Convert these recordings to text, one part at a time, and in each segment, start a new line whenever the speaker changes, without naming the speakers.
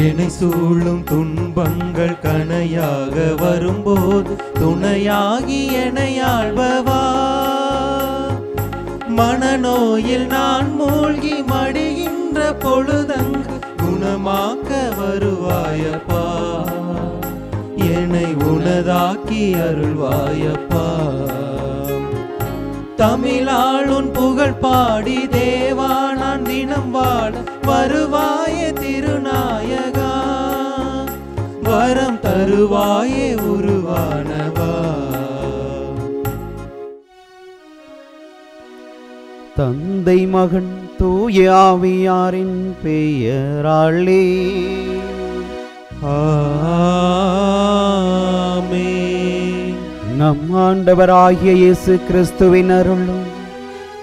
என்னை சூழும் துன்பங்கள் கணையாக வரும்போது துணையாகி என்னை ஆள்பவா. மனநோயில் நான் மூழ்கி மடிகின்ற பொழுதங்கு குணமாக்க வருவாயப்பா. என்னை உனதாக்கி அருள்வாயப்பா. தமிழாளுன் புகழ் பாடி தேவா நான் தினம் வாழ வருவாயே திருநாயகா. வரம் தருவாயே உருவானவா.
தந்தை மகன் தூய ஆவியாரின் பெயராலே
ஆமென்.
நம் ஆண்டவராகிய இயேசு கிறிஸ்துவின் அருளும்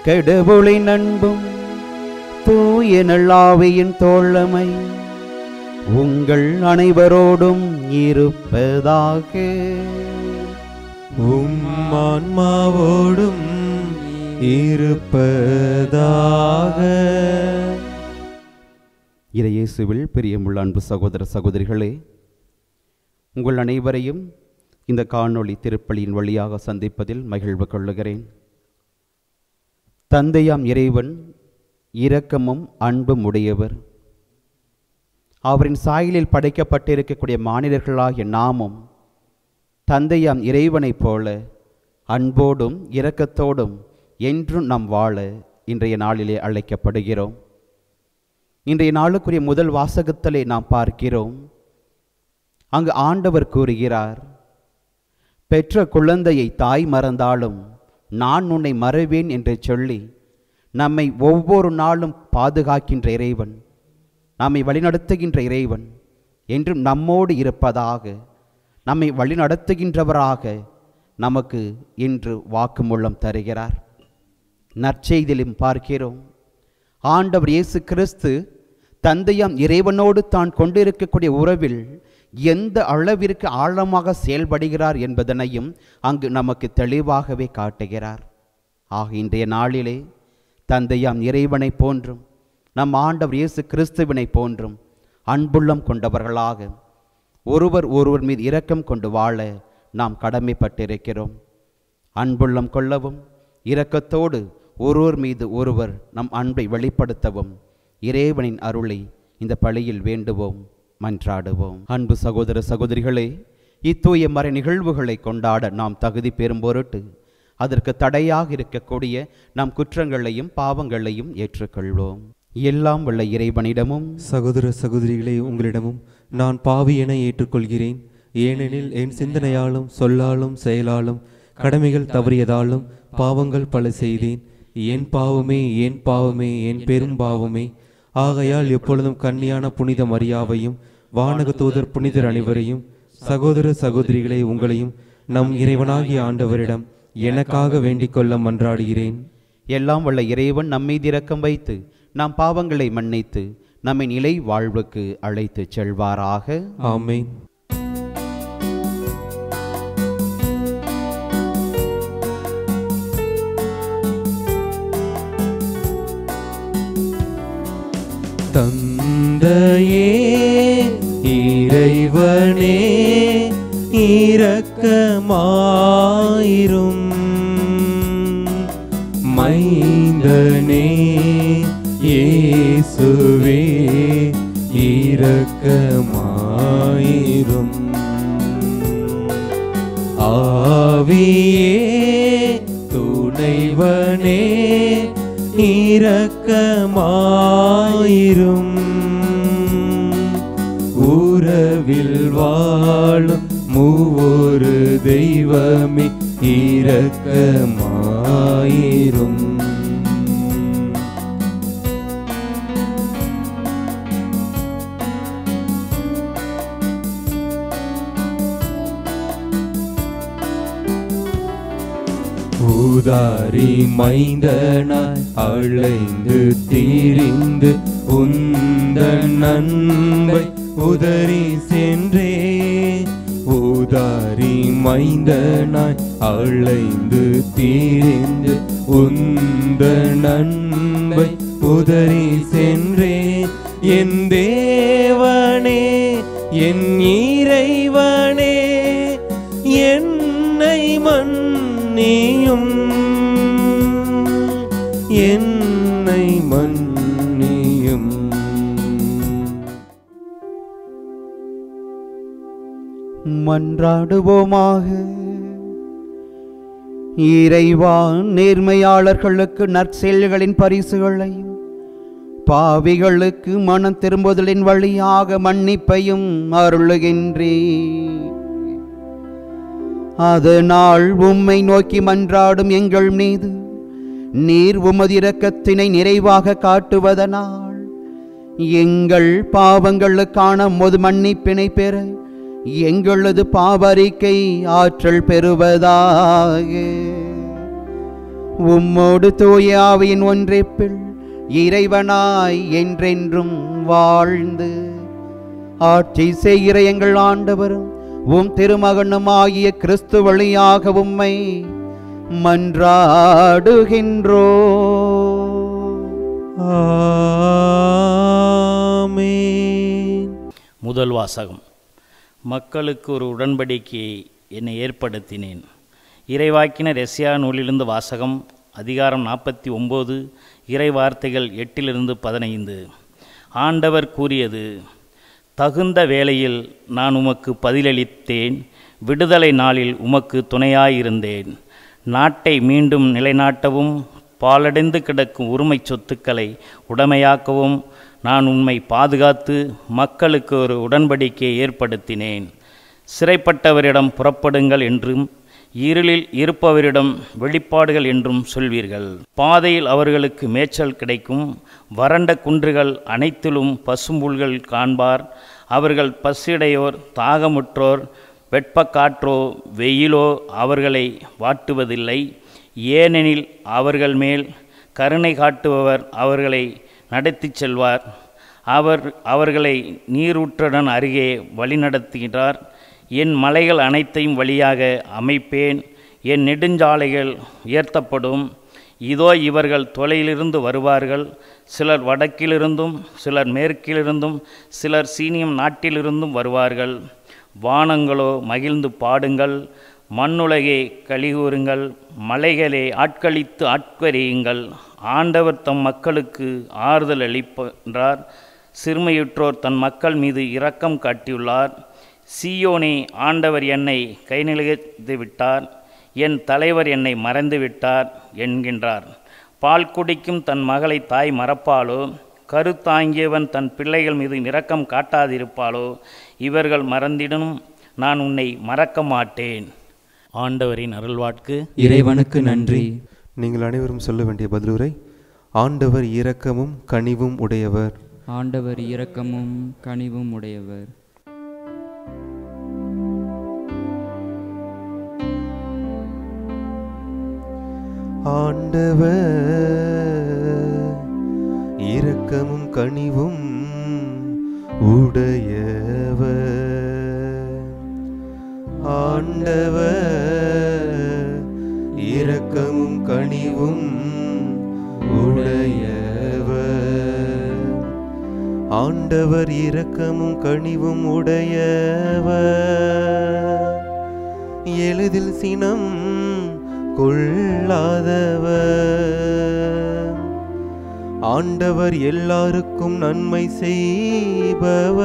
கடவுளின் அன்பும் தூய நல்லாவியின் தோழமை உங்கள் அனைவரோடும் இருப்பதாக.
ஆன்மாவோடும் இருப்பதாக.
இயேசுவில் பிரியமுள்ள அன்பு சகோதர சகோதரிகளே, உங்கள் அனைவரையும் இந்த காணொளி திருப்பலியின் வழியாக சந்திப்பதில் மகிழ்வு கொள்ளுகிறேன். தந்தையாம் இறைவன் இரக்கமும் அன்பும் உடையவர். அவரின் சாயலில் படைக்கப்பட்டிருக்கக்கூடிய மானிடர்களாகிய நாமும் தந்தையாம் இறைவனைப் போல அன்போடும் இரக்கத்தோடும் என்றும் நாம் வாழ இன்றைய நாளிலே அழைக்கப்படுகிறோம். இன்றைய நாளுக்குரிய முதல் வாசகத்திலே நாம் பார்க்கிறோம். அங்கு ஆண்டவர் கூறுகிறார், பெற்ற குழந்தையை தாய் மறந்தாலும் நான் உன்னை மறவேன் என்று சொல்லி நம்மை ஒவ்வொரு நாளும் பாதுகாக்கின்ற இறைவன், நம்மை வழிநடத்துகின்ற இறைவன் என்றும் நம்மோடு இருப்பதாக, நம்மை வழிநடத்துகின்றவராக நமக்கு இன்று வாக்குமூலம் தருகிறார். நற்செய்தியிலும் பார்க்கிறோம், ஆண்டவர் இயேசு கிறிஸ்து தந்தையாம் இறைவனோடு தான் கொண்டிருக்கக்கூடிய உறவில் எந்த அளவிற்கு ஆழமாக செயல்படுகிறார் என்பதனையும் அங்கு நமக்கு தெளிவாகவே காட்டுகிறார். ஆக இன்றைய நாளிலே தந்தையாம் இறைவனை போன்றும் நம் ஆண்டவர் இயேசு கிறிஸ்துவினை போன்றும் அன்புள்ளம் கொண்டவர்களாக ஒருவர் ஒருவர் மீது இரக்கம் கொண்டு வாழ நாம் கடமைப்பட்டிருக்கிறோம். அன்புள்ளம் கொள்ளவும் இரக்கத்தோடு ஒருவர் மீது ஒருவர் நம் அன்பை வெளிப்படுத்தவும் இறைவனின் அருளை இந்த பலியில் வேண்டுவோம், மன்றாடுவோம். அன்பு சகோதர சகோதரிகளே, இத்தூய மறை நிகழ்வுகளை கொண்டாட நாம் தகுதி பெறும் பொருட்டு அதற்கு தடையாக இருக்கக்கூடிய நம் குற்றங்களையும் பாவங்களையும் ஏற்றுக்கொள்வோம். எல்லாம் வல்ல இறைவனிடமும்
சகோதர சகோதரிகளே, உங்களிடமும் நான் பாவி என ஏற்றுக்கொள்கிறேன். ஏனெனில் என் சிந்தனையாலும் சொல்லாலும் செயலாலும் கடமைகள் தவறியதாலும் பாவங்கள் பல செய்தேன். என் பாவமே என் பாவமே என் பெரும் பாவமே. ஆகையால் எப்பொழுதும் கன்னியான புனித மரியாவையும் வானக தூதர் புனிதர் அனைவரையும் சகோதர சகோதரிகளை உங்களையும் நம் இறைவனாகிய ஆண்டவரிடம் எனக்காக வேண்டிக் கொள்ள மன்றாடுகிறேன்.
எல்லாம் வல்ல இறைவன் நம்மீது இரக்கம் வைத்து நாம் பாவங்களை மன்னித்து நம்மை நிலை வாழ்வுக்கு அழைத்து செல்வாராக.
ஆமென். தந்தையே இறைவனே இரக்கமாயிரும். மைந்தனே இயேசுவே இரக்கமாயிரும். ஆவியே துணைவனே இரக்கமாயிரும். உறவில் வாழும் மூவொரு தெய்வமே இரக்கமாயிரும். ஊதாரி மைந்தனாய் அழைந்து தீரிந்து உந்தன் அன்பை உதறி சென்றே. ஊதாரி மைந்தனாய் அழைந்து தீரிந்து உந்தன் அன்பை உதறி சென்றே. என் தேவனே என் இறைவனே என்னை மன்னியும், என்னை மன்னியும்.
மன்றாடுவோமாக. இறைவா, நேர்மையாளர்களுக்கு நற்செயல்களின் பரிசுகளையும் பாவிகளுக்கு மனம் திரும்புதலின் வழியாக மன்னிப்பையும் அருளுகின்றே. அதனால் உம்மை நோக்கி மன்றாடும் எங்கள் மீது நீர் உமது இரக்கத்தினை நிறைவாக காட்டுவதனால் எங்கள் பாவங்களுக்கான உமது மன்னிப்பினை பெற எங்களது பாவரிக்கை ஆற்றல் பெறுவதாக. உம்மோடு தூய ஆவியின் ஒன்றிப்பில் இறைவனாய் என்றென்றும் வாழ்ந்து ஆட்சி செய்கிற எங்கள் ஆண்டவரும் உம் திருமகனும் ஆகிய கிறிஸ்து வழியாக உம்மை மன்றாடுகின்றோ.
ஆமென்.
முதல் வாசகம். மக்களுக்கு ஒரு உடன்படிக்கையை என்னை ஏற்படுத்தினேன். இறைவாக்கினர் எஸ்யா நூலிலிருந்து வாசகம். அதிகாரம் 49, இறை வார்த்தைகள் 8-15. ஆண்டவர் கூறியது: தகுந்த வேளையில் நான் உமக்கு பதிலளித்தேன், விடுதலை நாளில் உமக்கு துணையாயிருந்தேன். நாட்டை மீண்டும் நிலைநாட்டவும் பாலடைந்து கிடக்கும் உரிமை சொத்துக்களை உடைமையாக்கவும் நான் உம்மை பாதுகாத்து மக்களுக்கு ஒரு உடன்படிக்கையை ஏற்படுத்தினேன். சிறைப்பட்டவரிடம் புறப்படுங்கள் என்றும் இருளில் இருப்பவரிடம் வெளிப்பாடுகள் என்றும் சொல்வீர்கள். பாதையில் அவர்களுக்கு மேய்ச்சல் கிடைக்கும். வறண்ட குன்றுகள் அனைத்திலும் பசும்புல்கள் காண்பார். அவர்கள் பசியுடையோர், தாகமுற்றோர், வெப்பக்காற்றோ வெயிலோ அவர்களை வாட்டுவதில்லை. ஏனெனில் அவர்கள் மேல் கருணை காட்டுபவர் அவர்களை நடத்தி செல்வார். அவர்களை நீரூற்றுடன் அருகே வழிநடத்துகிறார். என் மலைகள் அனைத்தையும் வழியாக அமைப்பேன். என் நெடுஞ்சாலைகள் உயர்த்தப்படும். இதோ இவர்கள் தொலையிலிருந்து வருவார்கள். சிலர் வடக்கிலிருந்தும், சிலர் மேற்கிலிருந்தும், சிலர் சீனியம் நாட்டிலிருந்தும் வருவார்கள். வானங்களோ மகிழ்ந்து பாடுங்கள், மண்ணுலகே கலிகூறுங்கள், மலைகளே ஆட்களித்து ஆட்கரியுங்கள். ஆண்டவர் தம் மக்களுக்கு ஆறுதல் அளிக்கின்றார். சிறுமையுற்றோர் தன் மக்கள் மீது இரக்கம் காட்டியுள்ளார். சீயோனே, ஆண்டவர் என்னை கை நிலைத்து விட்டார், என் தலைவர் என்னை மறந்து விட்டார் என்கின்றார். பால் குடிக்கும் தன் மகளை தாய் மறப்பாளோ? கருத்தாங்கியவன் தன் பிள்ளைகள் மீது இரக்கம் காட்டாதிருப்பாளோ? இவர்கள் மறந்திடும், நான் உன்னை மறக்க மாட்டேன். ஆண்டவரின் அருள்வாட்கு.
இறைவனுக்கு நன்றி. நீங்கள் அனைவரும் சொல்ல வேண்டிய பதிலுரை: ஆண்டவர் இரக்கமும் கனிவும் உடையவர்.
ஆண்டவர் இரக்கமும் கனிவும் உடையவர்.
ஆண்டவர் இரக்கமும் கனிவும் உடையவர். ஆண்டவர் இரக்கமும் கனிவும் உடையவர். ஆண்டவர் இரக்கமும் கனிவும் உடையவர். எளிதில் சினம் கொள்ளாதவர். ஆண்டவர் எல்லாருக்கும் நன்மை செய்பவர்.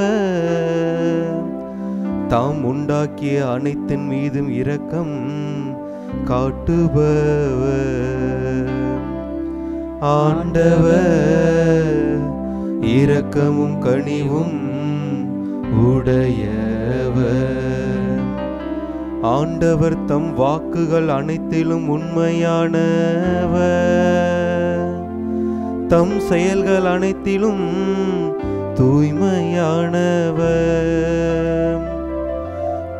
தாம் உண்டாக்கிய அனைத்தின் மீதும் இரக்கம் காட்டுபவர். ஆண்டவர் இரக்கமும் கனிவும் உடையவர். ஆண்டவர் தம் வாக்குகள் அனைத்திலும் உண்மையானவர். தம் செயல்கள் அனைத்திலும் தூய்மையானவர்.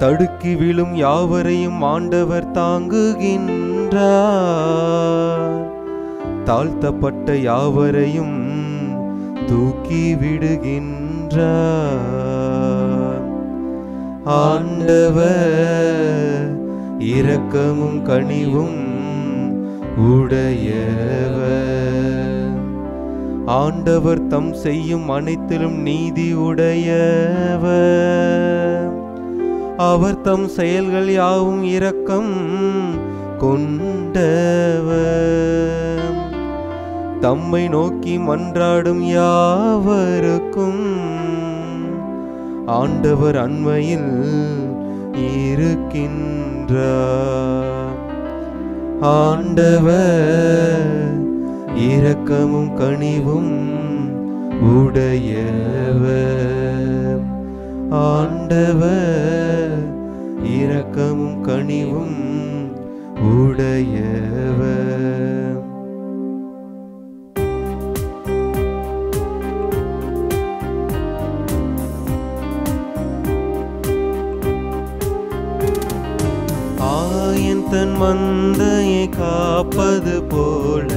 தடுக்கி விழும் யாவரையும் ஆண்டவர் தாங்குகின்றார். தாழ்த்தப்பட்ட யாவரையும் தூக்கி விடுகின்றார். ஆண்டவர் இரக்கமும் கனிவும் உடையவர். ஆண்டவர் தம் செய்யும் அனைத்திலும் நீதி உடையவர். அவர் தம் செயல்கள் யாவும் இரக்கம் கொண்டவர். தம்மை நோக்கி மன்றாடும் யாவருக்கும் ஆண்டவர் அண்மையில் இருக்கின்றார். ஆண்டவர் இரக்கமும் கனிவும் உடையவர். ஆண்டவர் இரக்கமும் கனிவும் உடையவர். ஆயன் தன் மந்தையை காப்பது போல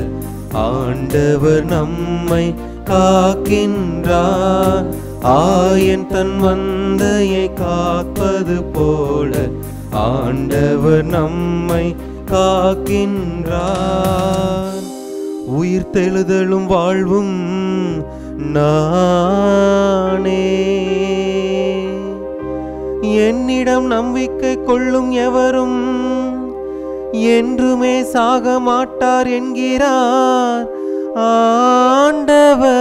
ஆண்டவர் நம்மை காக்கின்றார். ஆயன் தன் மந்தையை காப்பது போல ஆண்டவர் நம்மை காக்கின்றார். உயிர்த்தெழுதலும் வாழ்வும் நானே. என்னிடம் நம்பிக்கை கொள்ளும் எவரும் என்றுமே சாக மாட்டார் என்கிறார் ஆண்டவர்.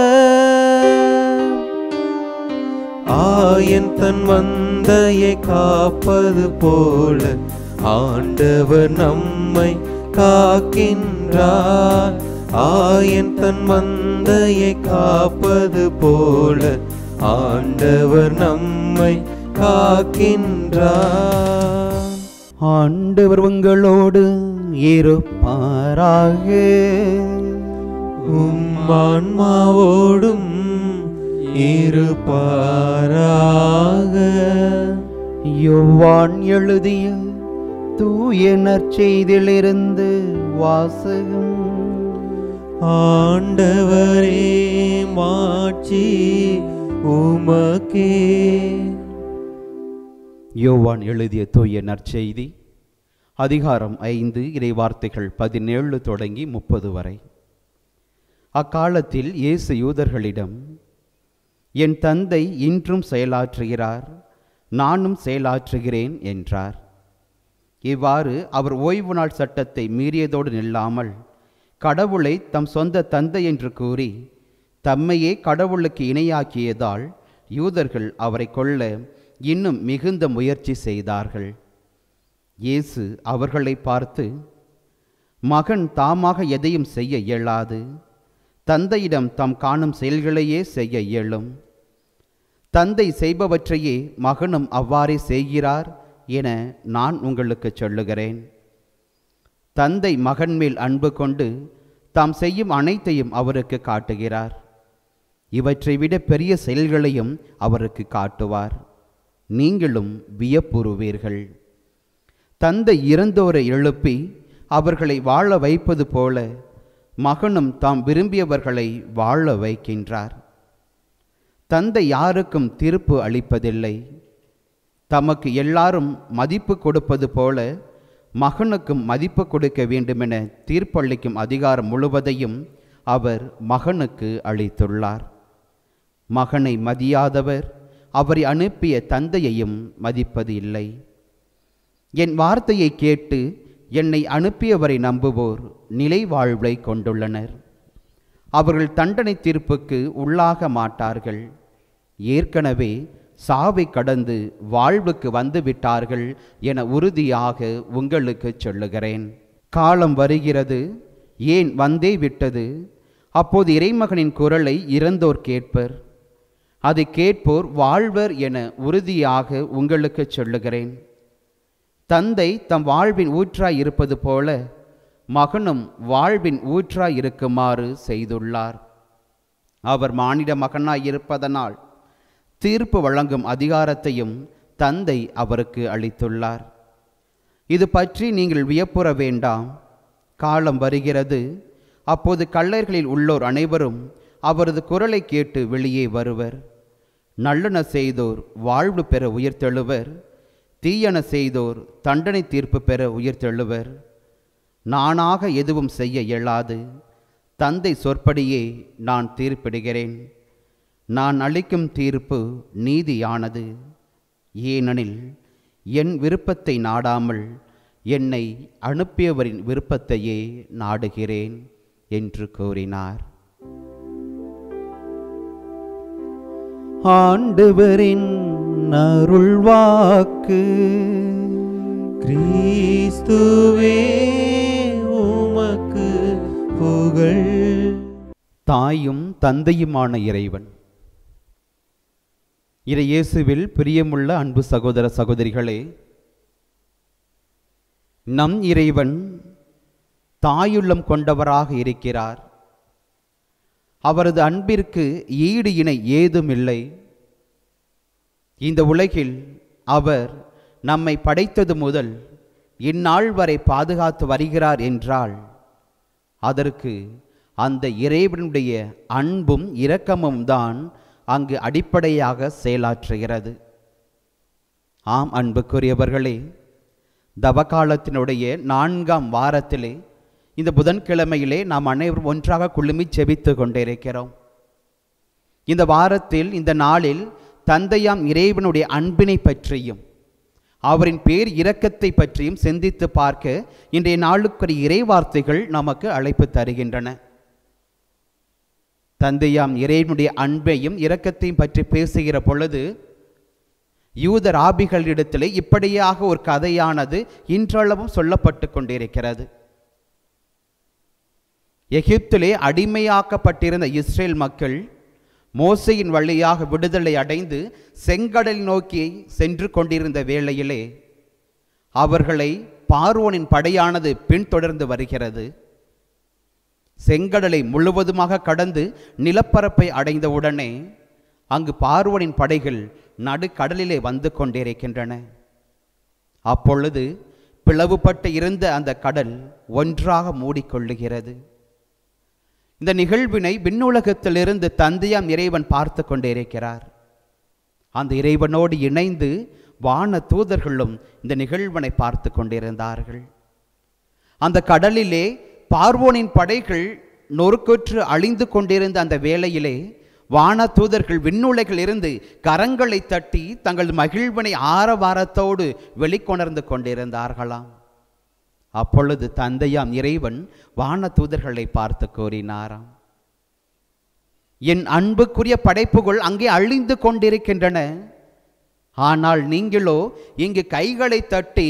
ஆயன் தன் மந்தையை காப்பது போல ஆண்டவர் நம்மை காக்கின்றார். ஆயன் தன் மந்தையை காப்பது போல ஆண்டவர் நம்மை காக்கின்றார்.
ஆண்டவர் உங்களோடு இருப்பாராக.
உம் ஆன்மாவோடும் இருப்பாராக.
யோவான் எழுதிய தூய நற்செய்தியிலிருந்து வாசகம்.
ஆண்டவரே மாட்சி உமக்கே.
யோவான் எழுதிய தூய நற்செய்தி அதிகாரம் 5 இறைவார்த்தைகள் 17 தொடங்கி 30 வரை. அக்காலத்தில் இயேசு யூதர்களிடம், என் தந்தை இன்றும் செயலாற்றுகிறார், நானும் செயலாற்றுகிறேன் என்றார். இவ்வாறு அவர் ஓய்வு நாள் சட்டத்தை மீறியதோடு நில்லாமல் கடவுளை தம் சொந்த தந்தை என்று கூறி தம்மையே கடவுளுக்கு இணையாக்கியதால் யூதர்கள் அவரை கொல்ல இன்னும் மிகுந்த முயற்சி செய்தார்கள். இயேசு அவர்களை பார்த்து, மகன் தாமாக எதையும் செய்ய இயலாது, தந்தையிடம் தாம் காணும் செயல்களையே செய்ய இயலும். தந்தை செய்பவற்றையே மகனும் அவ்வாறே செய்கிறார் என நான் உங்களுக்கு சொல்லுகிறேன். தந்தை மகன் மேல் அன்பு கொண்டு தாம் செய்யும் அனைத்தையும் அவருக்கு காட்டுகிறார். இவற்றை விட பெரிய செயல்களையும் அவருக்கு காட்டுவார். நீங்களும் வியப்புறுவீர்கள். தந்தை இறந்தோரை எழுப்பி அவர்களை வாழ வைப்பது போல மகனும் தாம் விரும்பியவர்களை வாழ வைக்கின்றார். தந்தை யாருக்கும் தீர்ப்பு அளிப்பதில்லை. தமக்கு எல்லாரும் மதிப்பு கொடுப்பது போல மகனுக்கும் மதிப்பு கொடுக்க வேண்டுமென தீர்ப்பளிக்கும் அதிகாரம் முழுவதையும் அவர் மகனுக்கு அளித்துள்ளார். மகனை மதியாதவர் அவரை அனுப்பிய தந்தையையும் மதிப்பது இல்லை. என் வார்த்தையை கேட்டு என்னை அனுப்பியவரை நம்புவோர் நிலை வாழ்வை கொண்டுள்ளனர். அவர்கள் தண்டனை தீர்ப்புக்கு உள்ளாக மாட்டார்கள். ஏற்கனவே சாவை கடந்து வாழ்வுக்கு வந்து விட்டார்கள் என உறுதியாக உங்களுக்கு சொல்லுகிறேன். காலம் வருகிறது, ஏன் வந்தே விட்டது. அப்போது இறைமகனின் குரலை இறந்தோர் கேட்பர். அதை கேட்போர் வாழ்வர் என உறுதியாக உங்களுக்கு சொல்லுகிறேன். தந்தை தம் வாழ்வின் ஊற்றாய் இருப்பது போல மகனும் வாழ்வின் ஊற்றாய் இருக்குமாறு செய்துள்ளார். அவர் மானிட மகனாய் இருப்பதனால் தீர்ப்பு வழங்கும் அதிகாரத்தையும் தந்தை அவருக்கு அளித்துள்ளார். இது பற்றி நீங்கள் வியப்புற வேண்டாம். காலம் வருகிறது, அப்போது கல்லறைகளில் உள்ளோர் அனைவரும் அவரது குரலை கேட்டு வெளியே வருவர். நல்லன செய்தோர் வாழ்வு பெற உயிர்த்தெழுவர், தீயன செய்தோர் தண்டனை தீர்ப்பு பெற உயிர்த்தெழுவர். நானாக எதுவும் செய்ய இயலாது, தந்தை சொற்படியே நான் தீர்ப்பிடுகிறேன். நான் அளிக்கும் தீர்ப்பு நீதியானது. ஏனெனில் என் விருப்பத்தை நாடாமல் என்னை அனுப்பியவரின் விருப்பத்தையே நாடுகிறேன் என்று கூறினார். ஆண்டவரின் அருள்வாக்கு.
கிறிஸ்துவே உமக்கு புகழ்.
தாயும் தந்தையுமான இறைவன், இயேசுவில் பிரியமுள்ள அன்பு சகோதர சகோதரிகளே, நம் இறைவன் தாயுள்ளம் கொண்டவராக இருக்கிறார். அவரது அன்பிற்கு ஈடு இணை ஏதும் இல்லை. இந்த உலகில் அவர் நம்மை படைத்தது முதல் இந்நாள் வரை பாதுகாத்து வருகிறார் என்றால் அதற்கு அந்த இறைவனுடைய அன்பும் இரக்கமும் தான் அங்கு அடிப்படையாக செயலாற்றுகிறது. ஆம் அன்புக்குரியவர்களே, தவக்காலத்தினுடைய 4ஆம் வாரத்திலே இந்த புதன்கிழமையிலே நாம் அனைவரும் ஒன்றாக குழுமி செபித்து கொண்டிருக்கிறோம். இந்த வாரத்தில், இந்த நாளில் தந்தையாம் இறைவனுடைய அன்பினை பற்றியும் அவரின் பேர் இரக்கத்தை பற்றியும் சிந்தித்து பார்க்க இன்றைய நாளுக்குரிய இறைவார்த்தைகள் நமக்கு அழைப்பு தருகின்றன. தந்தையாம் இறைவனுடைய அன்பையும் இரக்கத்தையும் பற்றி பேசுகிற பொழுது யூத ராபிகளிடத்திலே இப்படியாக ஒரு கதையானது இன்றளவும் சொல்லப்பட்டு கொண்டிருக்கிறது. எகிப்திலே அடிமையாக்கப்பட்டிருந்த இஸ்ரேல் மக்கள் மோசையின் வழியாக விடுதலை அடைந்து செங்கடல் நோக்கி சென்று கொண்டிருந்த வேளையிலே அவர்களை பார்வோனின் படையானது பின்தொடர்ந்து வருகிறது. செங்கடலை முழுவதுமாக கடந்து நிலப்பரப்பை அடைந்தவுடனே அங்கு பார்வோனின் படைகள் நடுக்கடலிலே வந்து கொண்டிருக்கின்றன. அப்பொழுது பிளவுபட்டு இருந்த அந்த கடல் ஒன்றாக மூடிக்கொள்ளுகிறது. இந்த நிகழ்வினை விண்ணுலகத்திலிருந்து தந்தையாம் இறைவன் பார்த்து கொண்டிருக்கிறார். அந்த இறைவனோடு இணைந்து வான தூதர்களும் இந்த நிகழ்வினை பார்த்து கொண்டிருந்தார்கள். அந்த கடலிலே பார்வோனின் படைகள் நொறுக்குற்று அழிந்து கொண்டிருந்த அந்த வேளையிலே வான தூதர்கள் விண்ணுலகில் இருந்து கரங்களை தட்டி தங்கள் மகிழ்வினை ஆரவாரத்தோடு வெளிக்கொணர்ந்து கொண்டிருந்தார்களாம். அப்பொழுது தந்தையாம் இறைவன் வான தூதர்களை பார்த்து கூறினாராம், என் அன்புக்குரிய படைப்புகள் அங்கே அழிந்து கொண்டிருக்கின்றன, ஆனால் நீங்களோ இங்கு கைகளை தட்டி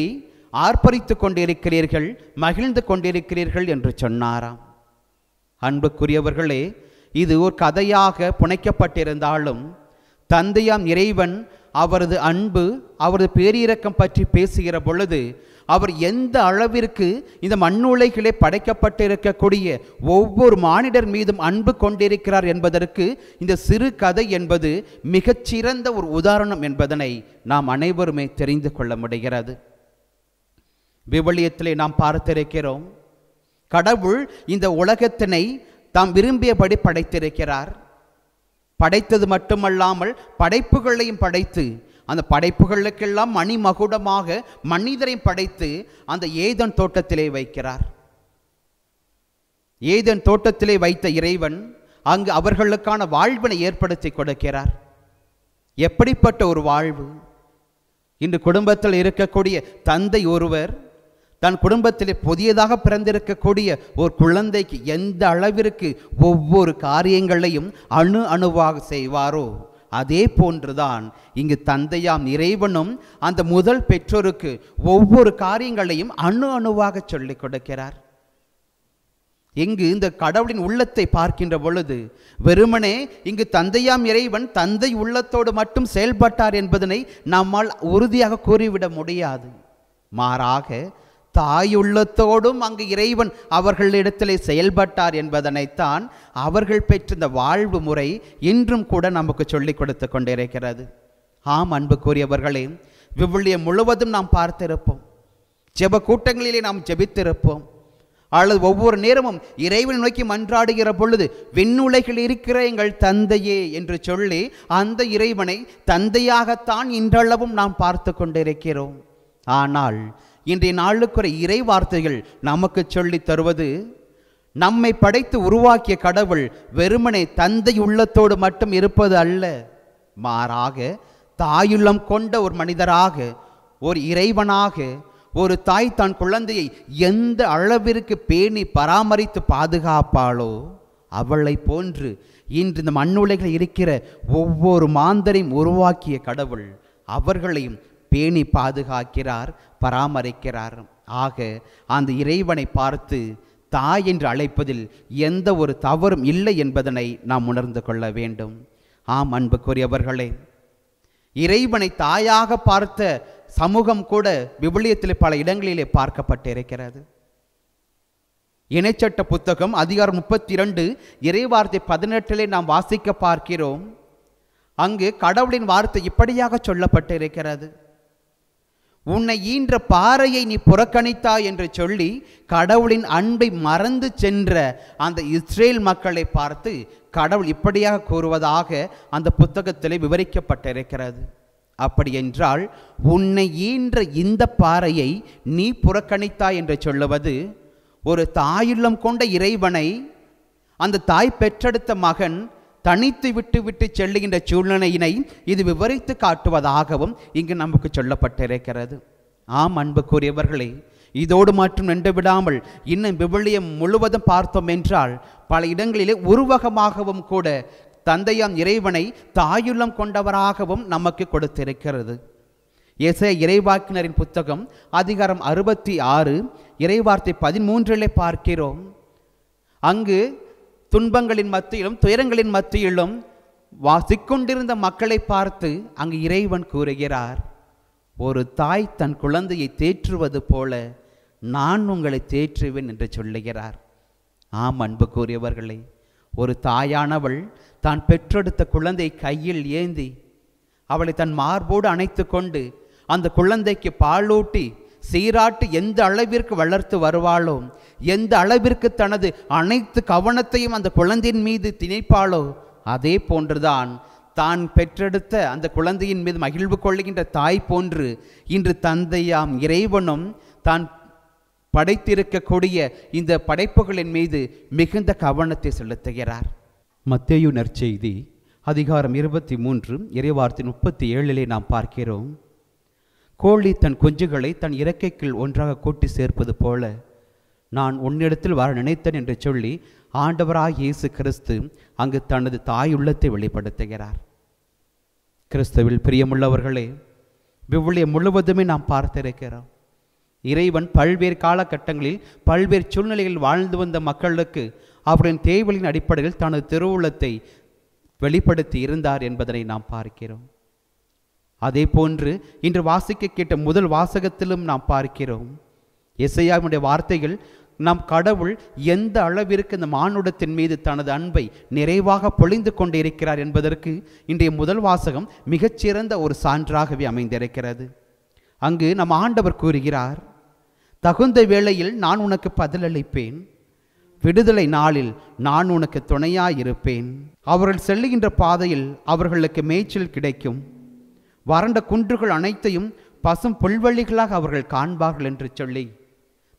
ஆர்ப்பரித்து கொண்டிருக்கிறீர்கள், மகிழ்ந்து கொண்டிருக்கிறீர்கள் என்று சொன்னாராம். அன்புக்குரியவர்களே, இது ஒரு கதையாக புனைக்கப்பட்டிருந்தாலும் தந்தையாம் இறைவன் அவரது அன்பு, அவரது பேரிரக்கம் பற்றி பேசுகிற பொழுது அவர் எந்த அளவிற்கு இந்த மண்ணுலகிலே படைக்கப்பட்டிருக்கக்கூடிய ஒவ்வொரு மானிடர் மீதும் அன்பு கொண்டிருக்கிறார் என்பதற்கு இந்த சிறு கதை என்பது மிகச்சிறந்த ஒரு உதாரணம் என்பதனை நாம் அனைவருமே தெரிந்து கொள்ள முடிகிறது. விவிலியத்திலே நாம் பார்த்திருக்கிறோம், கடவுள் இந்த உலகத்தினை தாம் விரும்பியபடி படைத்திருக்கிறார். படைத்தது மட்டுமல்லாமல் படைப்புகளையும் படைத்து அந்த படைப்புகளுக்கெல்லாம் மணிமகுடமாக மனிதரை படைத்து அந்த ஏதன் தோட்டத்திலே வைக்கிறார். ஏதன் தோட்டத்திலே வைத்த இறைவன் அங்கு அவர்களுக்கான வாழ்வினை ஏற்படுத்தி கொடுக்கிறார். எப்படிப்பட்ட ஒரு வாழ்வு! இன்று குடும்பத்தில் இருக்கக்கூடிய தந்தை ஒருவர் தன் குடும்பத்திலே புதியதாக பிறந்திருக்கக்கூடிய ஒரு குழந்தைக்கு எந்த அளவிற்கு ஒவ்வொரு காரியங்களையும் அணு அணுவாக செய்வாரோ அதே போன்றுதான் இங்கு தந்தையாம் இறைவனும் அந்த முதல் பெற்றோருக்கு ஒவ்வொரு காரியங்களையும் அணு அணுவாக சொல்லிக் கொடுக்கிறார். இங்கு இந்த கடவுளின் உள்ளத்தை பார்க்கின்ற பொழுது வெறுமனே இங்கு தந்தையாம் இறைவன் தந்தை உள்ளத்தோடு மட்டும் செயல்பட்டார் என்பதனை நம்மால் உறுதியாக கூறிவிட முடியாது. மாறாக தாயுள்ளத்தோடும் அங்கு இறைவன் அவர்களிடத்திலே செயல்பட்டார் என்பதனைத்தான் அவர்கள் பெற்ற இந்த வாழ்வு முறை இன்றும் கூட நமக்கு சொல்லிக் கொடுத்து கொண்டிருக்கிறது. ஆம் அன்புக்குரியவர்களே, விவிலியம் முழுவதும் நாம் பார்த்திருப்போம், ஜெப கூட்டங்களிலே நாம் ஜெபித்திருப்போம், அல்லது ஒவ்வொரு நேரமும் இறைவனை நோக்கி மன்றாடுகிற பொழுது விண்ணுலகில் இருக்கிற எங்கள் தந்தையே என்று சொல்லி அந்த இறைவனை தந்தையாகத்தான் இன்றளவும் நாம் பார்த்து கொண்டிருக்கிறோம். ஆனால் இன்றைய நாளுக்குரிய இறை வார்த்தைகள் நமக்கு சொல்லி தருவது, நம்மை படைத்து உருவாக்கிய கடவுள் வெறுமனே தந்தை உள்ளத்தோடு மட்டும் இருப்பது அல்ல, மாறாக தாயுள்ளம் கொண்ட ஒரு மனிதராக ஒரு இறைவனாக ஒரு தாய் தன் குழந்தையை எந்த அளவிற்கு பேணி பராமரித்து பாதுகாப்பாளோ அவளை போன்று இன்று இந்த மண்ணுலகில் இருக்கிற ஒவ்வொரு மாந்தரையும் உருவாக்கிய கடவுள் அவர்களையும் பேணி பாதுகாக்கிறார், பராமரிக்கிறார். ஆக அந்த இறைவனை பார்த்து தாய் என்று அழைப்பதில் எந்த ஒரு தவறும் இல்லை என்பதனை நாம் உணர்ந்து கொள்ள வேண்டும். ஆம் அன்புக்குரியவர்களே, இறைவனை தாயாக பார்த்த சமூகம் கூட விவிலியத்தில் பல இடங்களிலே பார்க்கப்பட்டிருக்கிறது. இணைச்சட்ட புத்தகம் அதிகாரம் 32 இறைவார்த்தை 18 நாம் வாசிக்க பார்க்கிறோம். அங்கு கடவுளின் வார்த்தை இப்படியாக சொல்லப்பட்டிருக்கிறது: உன்னை ஈன்ற பாறையை நீ புறக்கணித்தாய் என்று சொல்லி கடவுளின் அன்பை மறந்து சென்ற அந்த இஸ்ரேல் மக்களை பார்த்து கடவுள் இப்படியாக கூறுவதாக அந்த புத்தகத்திலே விவரிக்கப்பட்டிருக்கிறது. அப்படி என்றால் உன்னை ஈன்ற இந்த பாறையை நீ புறக்கணித்தாய் என்று சொல்லுவது ஒரு தாயுள்ளம் கொண்ட இறைவனை அந்த தாய் பெற்றெடுத்த மகன் தனித்து விட்டு செல்லுகின்ற சூழ்நிலையினை இது விவரித்து காட்டுவதாகவும் இங்கு நமக்கு சொல்லப்பட்டிருக்கிறது. ஆம் அன்புக்குரியவர்களே, இதோடு மட்டும் நின்று விடாமல் இன்னும் விவிலியம் முழுவதும் பார்த்தோம் என்றால் பல இடங்களிலே உருவகமாகவும் கூட தந்தையாம் இறைவனை தாயுள்ளம் கொண்டவராகவும் நமக்கு கொடுத்திருக்கிறது. எசேயா இறைவாக்கினரின் புத்தகம் அதிகாரம் 66 இறைவார்த்தை 13 பார்க்கிறோம். அங்கு துன்பங்களின் மத்தியிலும் துயரங்களின் மத்தியிலும் வாசிக்கொண்டிருந்த மக்களை பார்த்து அங்கு இறைவன் கூறுகிறார், ஒரு தாய் தன் குழந்தையை தேற்றுவது போல நான் உங்களை தேற்றுவேன் என்று சொல்லுகிறார். ஆம் அன்புக்குரியவர்களே, ஒரு தாயானவள் தான் பெற்றெடுத்த குழந்தை கையில் ஏந்தி அவளை தன் மார்போடு அணைத்து கொண்டு அந்த குழந்தைக்கு பாலூட்டி சீராட்டி எந்த அளவிற்கு வளர்த்து வருவாளோ, எந்த அளவிற்கு தனது அனைத்து கவனத்தையும் அந்த குழந்தையின் மீது திணிப்பாளோ, அதே போன்றுதான் தான் பெற்றெடுத்த அந்த குழந்தையின் மீது மகிழ்வு கொள்ளுகின்ற தாய் போன்று இன்று தந்தையாம் இறைவனும் தான் படைத்திருக்கக்கூடிய இந்த படைப்புகளின் மீது மிகுந்த கவனத்தை செலுத்துகிறார். மத்தேயு நற்செய்தி அதிகாரம் 23 இறைவார்த்தை 37 நாம் பார்க்கிறோம். கோழி தன் குஞ்சுகளை தன் இறக்கைக்குள் ஒன்றாக கூட்டி சேர்ப்பது போல நான் உன்னிடத்தில் வர நினைத்தேன் என்று சொல்லி ஆண்டவராய் இயேசு கிறிஸ்து அங்கு தனது தாயுள்ளத்தை வெளிப்படுத்துகிறார். கிறிஸ்துவில் பிரியமுள்ளவர்களே, விவிலியம் முழுவதுமே நாம் பார்த்திருக்கிறோம். இறைவன் பல்வேறு காலகட்டங்களில் பல்வேறு சூழ்நிலைகளில் வாழ்ந்து வந்த மக்களுக்கு அவரின் தேவைகளின் அடிப்படையில் தனது திருவுள்ளத்தை வெளிப்படுத்தி இருந்தார் என்பதனை நாம் பார்க்கிறோம். அதே போன்று இன்று வாசிக்க கேட்ட முதல் வாசகத்திலும் நாம் பார்க்கிறோம். எசேயாவினுடைய வார்த்தைகள் நம் கடவுள் எந்த அளவிற்கு இந்த மானுடத்தின் மீது தனது அன்பை நிறைவாக பொழிந்து கொண்டிருக்கிறார் என்பதற்கு இன்றைய முதல் வாசகம் மிகச்சிறந்த ஒரு சான்றாகவே அமைந்திருக்கிறது. அங்கு நம் ஆண்டவர் கூறுகிறார், தகுந்த வேளையில் நான் உனக்கு பதிலளிப்பேன், விடுதலை நாளில் நான் உனக்கு துணையாயிருப்பேன். அவர்கள் செல்லுகின்ற பாதையில் அவர்களுக்கு மேய்ச்சல் கிடைக்கும், வறண்ட குன்றுகள் அனைத்தையும் பசும் புல்வெளிகளாக அவர்கள் காண்பார்கள் என்று சொல்லி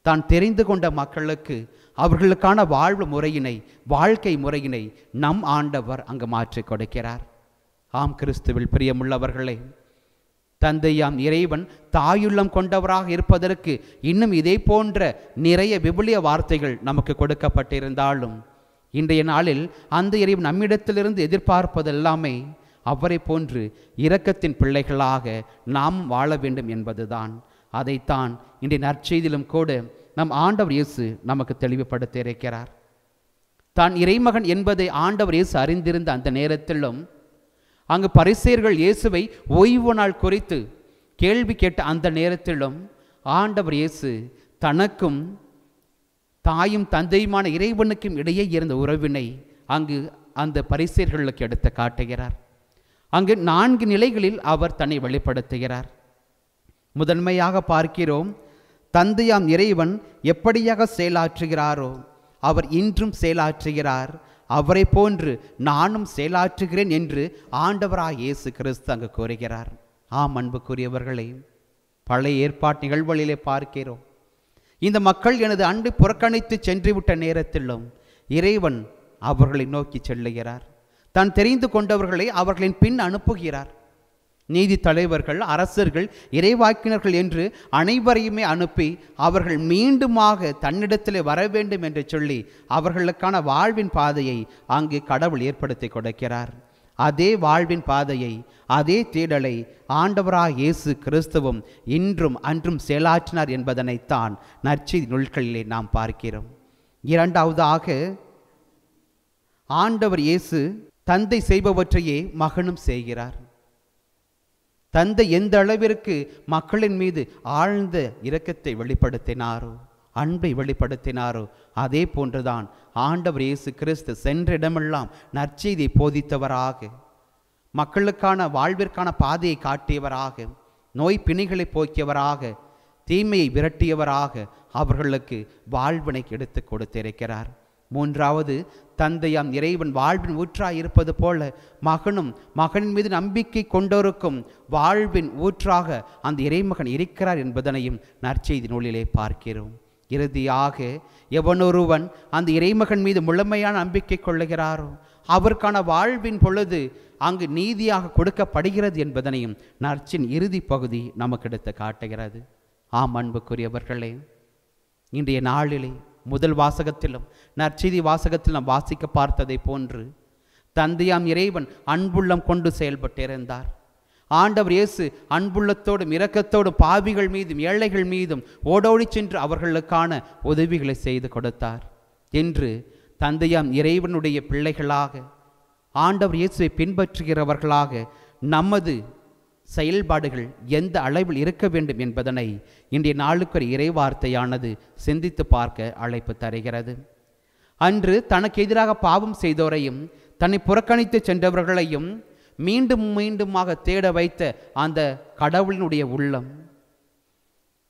தான் தெரிந்து கொண்ட மக்களுக்கு அவர்களுக்கான வாழ்வு முறையினை வாழ்க்கை முறையினை நம் ஆண்டவர் அங்கு மாற்றிக் கொடுக்கிறார். ஆம் கிறிஸ்துவில் பிரியமுள்ளவர்களே, தந்தையாம் இறைவன் தாயுள்ளம் கொண்டவராக இருப்பதற்கு இன்னும் இதே போன்ற நிறைய விவிலிய வார்த்தைகள் நமக்கு கொடுக்கப்பட்டிருந்தாலும் இன்றைய நாளில் அந்த இறைவன் நம்மிடத்திலிருந்து எதிர்பார்ப்பதெல்லாமே அவரை போன்று இரக்கத்தின் பிள்ளைகளாக நாம் வாழ வேண்டும் என்பதுதான். அதைத்தான் இன்றைய நற்செய்தியிலும் கூட நம் ஆண்டவர் இயேசு நமக்கு தெளிவுபடுத்த இருக்கிறார். தான் இறைமகன் என்பதை ஆண்டவர் இயேசு அறிந்திருந்த அந்த நேரத்திலும் அங்கு பரிசேயர்கள் இயேசுவை ஓய்வு நாள் குறித்து கேள்வி கேட்ட அந்த நேரத்திலும் ஆண்டவர் இயேசு தனக்கும் தாயும் தந்தையுமான இறைவனுக்கும் இடையே இருந்த உறவினை அங்கு அந்த பரிசேயர்களுக்கு எடுத்து காட்டுகிறார். அங்கு 4 நிலைகளில் அவர் தன்னை வெளிப்படுத்துகிறார். முதன்மையாக பார்க்கிறோம், தந்தையாம் இறைவன் எப்படியாக செயலாற்றுகிறாரோ அவர் இன்றும் செயலாற்றுகிறார், அவரை போன்று நானும் செயலாற்றுகிறேன் என்று ஆண்டவராய் இயேசு கிறிஸ்து அங்கு கூறுகிறார். ஆம் அன்புக்குரியவர்களே, பழைய ஏற்பாட்டு நிகழ்வுகளிலே பார்க்கிறோம், இந்த மக்கள் எனது அன்பை புறக்கணித்து சென்றுவிட்ட நேரத்திலும் இறைவன் அவர்களை நோக்கி செல்லுகிறார். தான் தெரிந்து கொண்டவர்களை அவர்களின் பின் அனுப்புகிறார். நீதி தலைவர்கள், அரசர்கள், இறைவாக்கினர்கள் என்று அனைவரையுமே அனுப்பி அவர்கள் மீண்டுமாக தன்னிடத்திலே வர வேண்டும் என்று சொல்லி அவர்களுக்கான வாழ்வின் பாதையை அங்கு கடவுள் ஏற்படுத்தி கொடுக்கிறார். அதே வாழ்வின் பாதையை, அதே தேடலை ஆண்டவராக இயேசு கிறிஸ்துவும் இன்றும் அன்றும் செயலாற்றினார் என்பதனைத்தான் நற்செய்தி நூல்களிலே நாம் பார்க்கிறோம். இரண்டாவதாக, ஆண்டவர் இயேசு தந்தை செய்பவற்றையே மகனும் செய்கிறார். தந்தை எந்த அளவிற்கு மக்களின் மீது ஆழ்ந்த இரக்கத்தை வெளிப்படுத்தினாரோ, அன்பை வெளிப்படுத்தினாரோ, அதே போன்றுதான் ஆண்டவர் இயேசு கிறிஸ்து சென்ற இடமெல்லாம் நற்செய்தியை போதித்தவராக, மக்களுக்கான வாழ்விற்கான பாதையை காட்டியவராக, நோய் பிணிகளை போக்கியவராக, தீமையை விரட்டியவராக அவர்களுக்கு வாழ்வினை எடுத்து கொடுத்திருக்கிறார். மூன்றாவது, தந்தையாம் இறைவன் வாழ்வின் ஊற்றாய் இருப்பது போல மகனும் மகனின் மீது நம்பிக்கை கொண்டோருக்கும் வாழ்வின் ஊற்றாக அந்த இறைமகன் இருக்கிறார் என்பதனையும் நற்செய்தி நூலிலே பார்க்கிறோம். இறுதியாக, எவனொருவன் அந்த இறைமகன் மீது முழுமையான நம்பிக்கை கொள்ளுகிறாரோ அவருக்கான வாழ்வின் பொழுது அங்கு நீதியாக கொடுக்கப்படுகிறது என்பதனையும் நற்செய்தியின் இறுதி பகுதி நமக்கு எடுத்து காட்டுகிறது. ஆம் அன்புக்குரியவர்களே, இன்றைய நாளிலே முதல் வாசகத்திலும் நற்செய்தி வாசகத்தில் நாம் வாசிக்க பார்த்ததை போன்று தந்தையாம் இறைவன் அன்புள்ளம் கொண்டு செயல்பட்டிருந்தார். ஆண்டவர் இயேசு அன்புள்ளத்தோடும் இரக்கத்தோடும் பாவிகள் மீதும் ஏழைகள் மீதும் ஓடோடி சென்று அவர்களுக்கான உதவிகளை செய்து கொடுத்தார். என்று தந்தையாம் இறைவனுடைய பிள்ளைகளாக, ஆண்டவர் இயேசுவை பின்பற்றுகிறவர்களாக நமது செயல்பாடுகள் எந்த அளவில் இருக்க வேண்டும் என்பதனை இன்றைய நாளுக்கு இறைவார்த்தையானது சிந்தித்து பார்க்க அழைப்பு தருகிறது. அன்று தனக்கு எதிராக பாவம் செய்தோரையும் தன்னை புறக்கணித்து சென்றவர்களையும் மீண்டும் மீண்டுமாக தேட வைத்த அந்த கடவுளினுடைய உள்ளம்,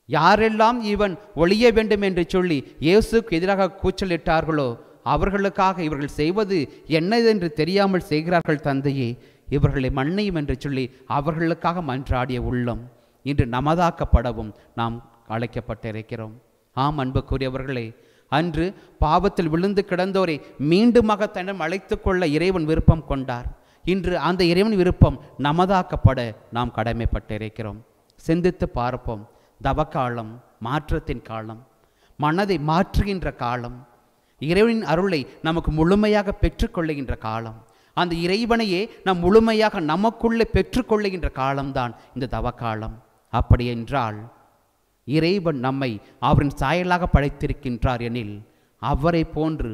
யாரெல்லாம் இவன் ஒழிய வேண்டும் என்று சொல்லி இயேசுக்கு எதிராக கூச்சலிட்டார்களோ அவர்களுக்காக இவர்கள் செய்வது என்னதென்று தெரியாமல் செய்கிறார்கள் தந்தையே, இவர்களை மன்னியும் என்று சொல்லி அவர்களுக்காக மன்றாடிய உள்ளம் இன்று நமதாக்கப்படவும் நாம் அழைக்கப்பட்டிருக்கிறோம். ஆம் அன்புக்குரியவர்களே, அன்று பாவத்தில் விழுந்து கிடந்தோரை மீண்டுமாக தன்னிடம் அழைத்து கொள்ள இறைவன் விருப்பம் கொண்டார். இன்று அந்த இறைவன் விருப்பம் நமதாக்கப்பட நாம் கடமைப்பட்டிருக்கிறோம். சிந்தித்து பார்ப்போம். தவக்காலம், மாற்றத்தின் காலம், மனதை மாற்றுகின்ற காலம், இறைவனின் அருளை நமக்கு முழுமையாக பெற்றுக்கொள்ளுகின்ற காலம், அந்த இறைவனையே நாம் முழுமையாக நமக்குள்ளே பெற்றுக்கொள்ளுகின்ற காலம்தான் இந்த தவக்காலம். அப்படி என்றால் இறைவன் நம்மை அவரின் சாயலாக படைத்திருக்கின்றார் எனில் அவரை போன்று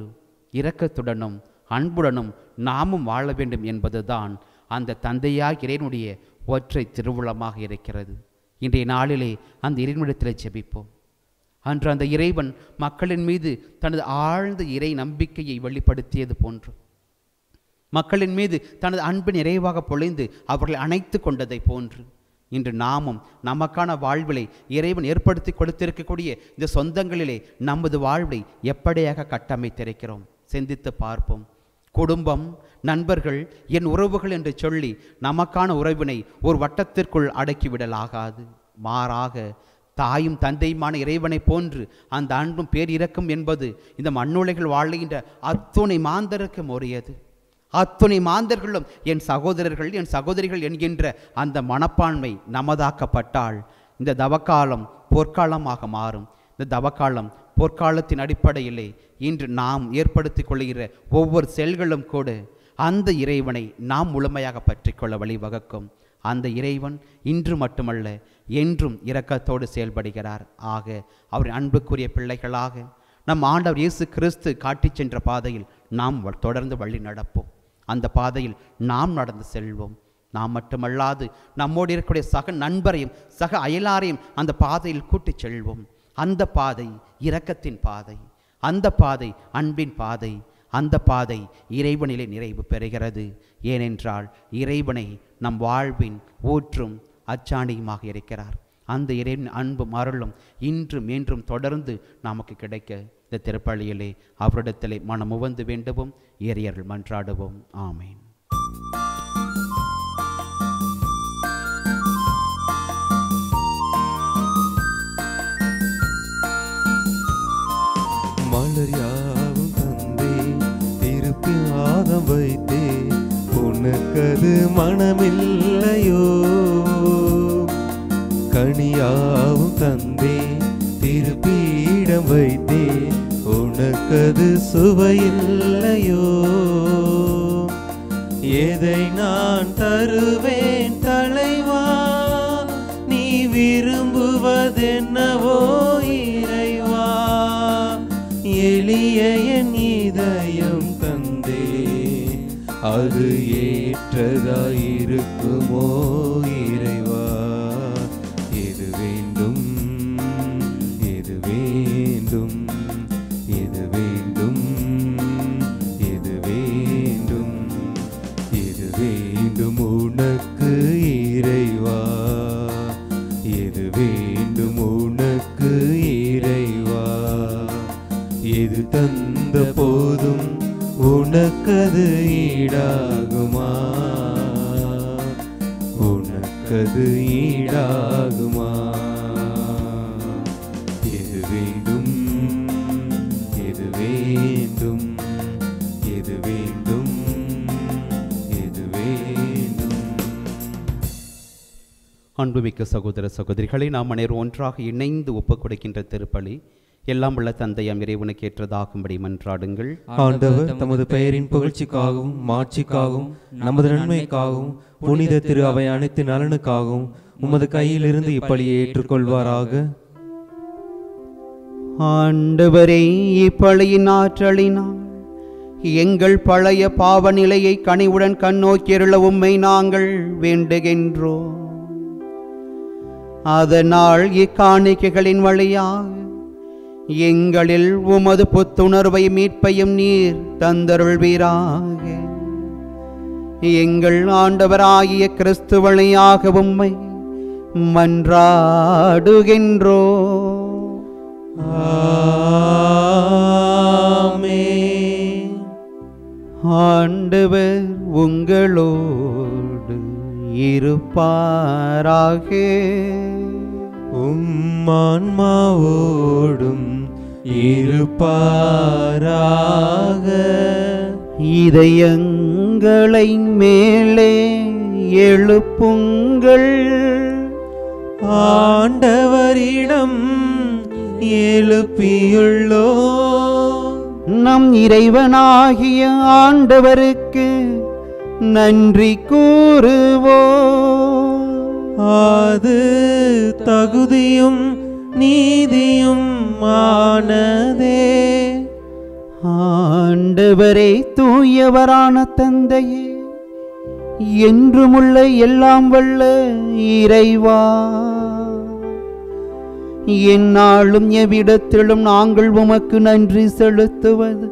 இரக்கத்துடனும் அன்புடனும் நாமும் வாழ வேண்டும் என்பதுதான் அந்த தந்தையாக இறைவனுடைய ஒற்றை திருவுளமாக இருக்கிறது. இன்றைய நாளிலே அந்த இறைவனிடத்தில் ஜெபிப்போம். அன்று அந்த இறைவன் மக்களின் மீது தனது ஆழ்ந்த இறை நம்பிக்கையை வெளிப்படுத்தியது போன்று, மக்களின் மீது தனது அன்பின் நிறைவாக பொழிந்து அவர்களை அணைத்து கொண்டதை போன்று, இன்று நாமும் நமக்கான வாழ்விலை இறைவன் ஏற்படுத்தி கொடுத்திருக்கக்கூடிய இந்த சொந்தங்களிலே நமது வாழ்வை எப்படியாக கட்டமைத்திருக்கிறோம் சிந்தித்து பார்ப்போம். குடும்பம், நண்பர்கள், என் உறவுகள் என்று சொல்லி நமக்கான உறவினை ஒரு வட்டத்திற்குள் அடக்கிவிடலாகாது. மாறாக தாயும் தந்தையுமான இறைவனை போன்று அந்த அன்பும் பேரிரக்கம் என்பது இந்த மண்ணுலகில் வாழ்கின்ற அத்துணை மாந்தருக்கு உரியது. அத்துணை மாந்தர்களும் என் சகோதரர்கள், என் சகோதரிகள் என்கின்ற அந்த மனப்பான்மை நமதாக்கப்பட்டால் இந்த தவக்காலம் பொற்காலமாக மாறும். இந்த தவக்காலம் பொற்காலத்தின் அடிப்படையிலே இன்று நாம் ஏற்படுத்தி கொள்கிற ஒவ்வொரு செயல்களும் கூட அந்த இறைவனை நாம் முழுமையாக பற்றி கொள்ள வழிவகுக்கும். அந்த இறைவன் இன்று மட்டுமல்ல என்றும் இரக்கத்தோடு செயல்படுகிறார். ஆக அவரின் அன்புக்குரிய பிள்ளைகளாக நம் ஆண்டவர் இயேசு கிறிஸ்து காட்டி சென்ற பாதையில் நாம் தொடர்ந்து வழி நடப்போம். அந்த பாதையில் நாம் நடந்து செல்வோம். நாம் மட்டுமல்லாது நம்மோடு இருக்கக்கூடிய சக நண்பரையும் சக அயலாரையும் அந்த பாதையில் கூட்டிச் செல்வோம். அந்த பாதை இரக்கத்தின் பாதை, அந்த பாதை அன்பின் பாதை, அந்த பாதை இறைவனிலே நிறைவு பெறுகிறது. ஏனென்றால் இறைவனை நம் வாழ்வின் ஊற்றும் அச்சாணியுமாக இருக்கிறார். அந்த இறைவன் அன்பும் அருளும் இன்றும் என்றும் தொடர்ந்து நமக்கு கிடைக்க இந்த திருப்பலியிலே அவரிடத்திலே மனமுவந்து வேண்டுவோம். இறையர்கள் மன்றாடுவோம். ஆமேன்.
மலர் யாவும் தந்தே திருப்பியாதம் வைத்தே உனக்கது மனமில்லையோ கனியாவும் தந்தே திருப்பீடம் வைத்தே உனக்கது சுவையில்லையோ எதை நான் தருவேன் தலைவா நீ விரும்புவதென்னவோ இறைவா எளிய என் இதயம் தந்தே அது ஏற்றதாயிருக்குமோ இறைவா எது வேண்டும் எது வேண்டும் எது வேண்டும் எது வேண்டும் எது வேண்டும் உனக்கு இறைவா எது வேண்டும் உனக்கு இறைவா எது தந்த போதும் உனக்கது ஈடாகுமா உனக்கது ஈடாகுமா எது வேண்டும் எது வேண்டும் எது வேண்டும் எது வேண்டும்.
அன்புமிக்க சகோதர சகோதரிகளை நாம் அனைவரும் ஒன்றாக இணைந்து ஒப்புக் கொடுக்கின்ற திருப்பலி எல்லாம் உள்ள தந்தையாம் இறைவனுக்கு ஏற்றதாகும்படி மன்றாடுங்கள்.
ஆண்டவர் தமது பெயரின் புகழ்ச்சிக்காகவும் மாட்சிக்காகவும் நமது நன்மைக்காகவும் புனித திரு அவை அனைத்து நலனுக்காகவும் உமது கையிலிருந்து இப்பலியை ஏற்றுக்கொள்வாராக.
ஆண்டவரே, இப்பலியின் ஆற்றலினால் எங்கள் பழைய பாவ நிலையை கனிவுடன் கண்ணோக்கியருள உம்மை நாங்கள் வேண்டுகின்றோம். அதனால் இக்காணிக்கைகளின் வழியாக எங்களில் உமது புத்துணர்வை மீட்பையும் நீர் தந்தருள்வீராக. எங்கள் ஆண்டவராகிய கிறிஸ்து வழியாக உம்மை மன்றாடுகின்றோ.
ஆமென்.
ஆண்டவர் உங்களோடு இருப்பாராக.
ஆன்மாவோடும் இருப்பாராக.
இதயங்களை மேலே எழுப்புங்கள்,
ஆண்டவரிடம் எழுப்பியுள்ளோ.
நம் இறைவனாகிய ஆண்டவருக்கு நன்றி கூறுவோம்.
அது தகுதியும் நீதியும் ஆனதே.
ஆண்டவரே, தூயவரான தந்தையே, என்றுமுள்ள எல்லாம் வல்ல இறைவா, எந்நாளும் எவ்விடத்திலும் நாங்கள் உமக்கு நன்றி செலுத்துவது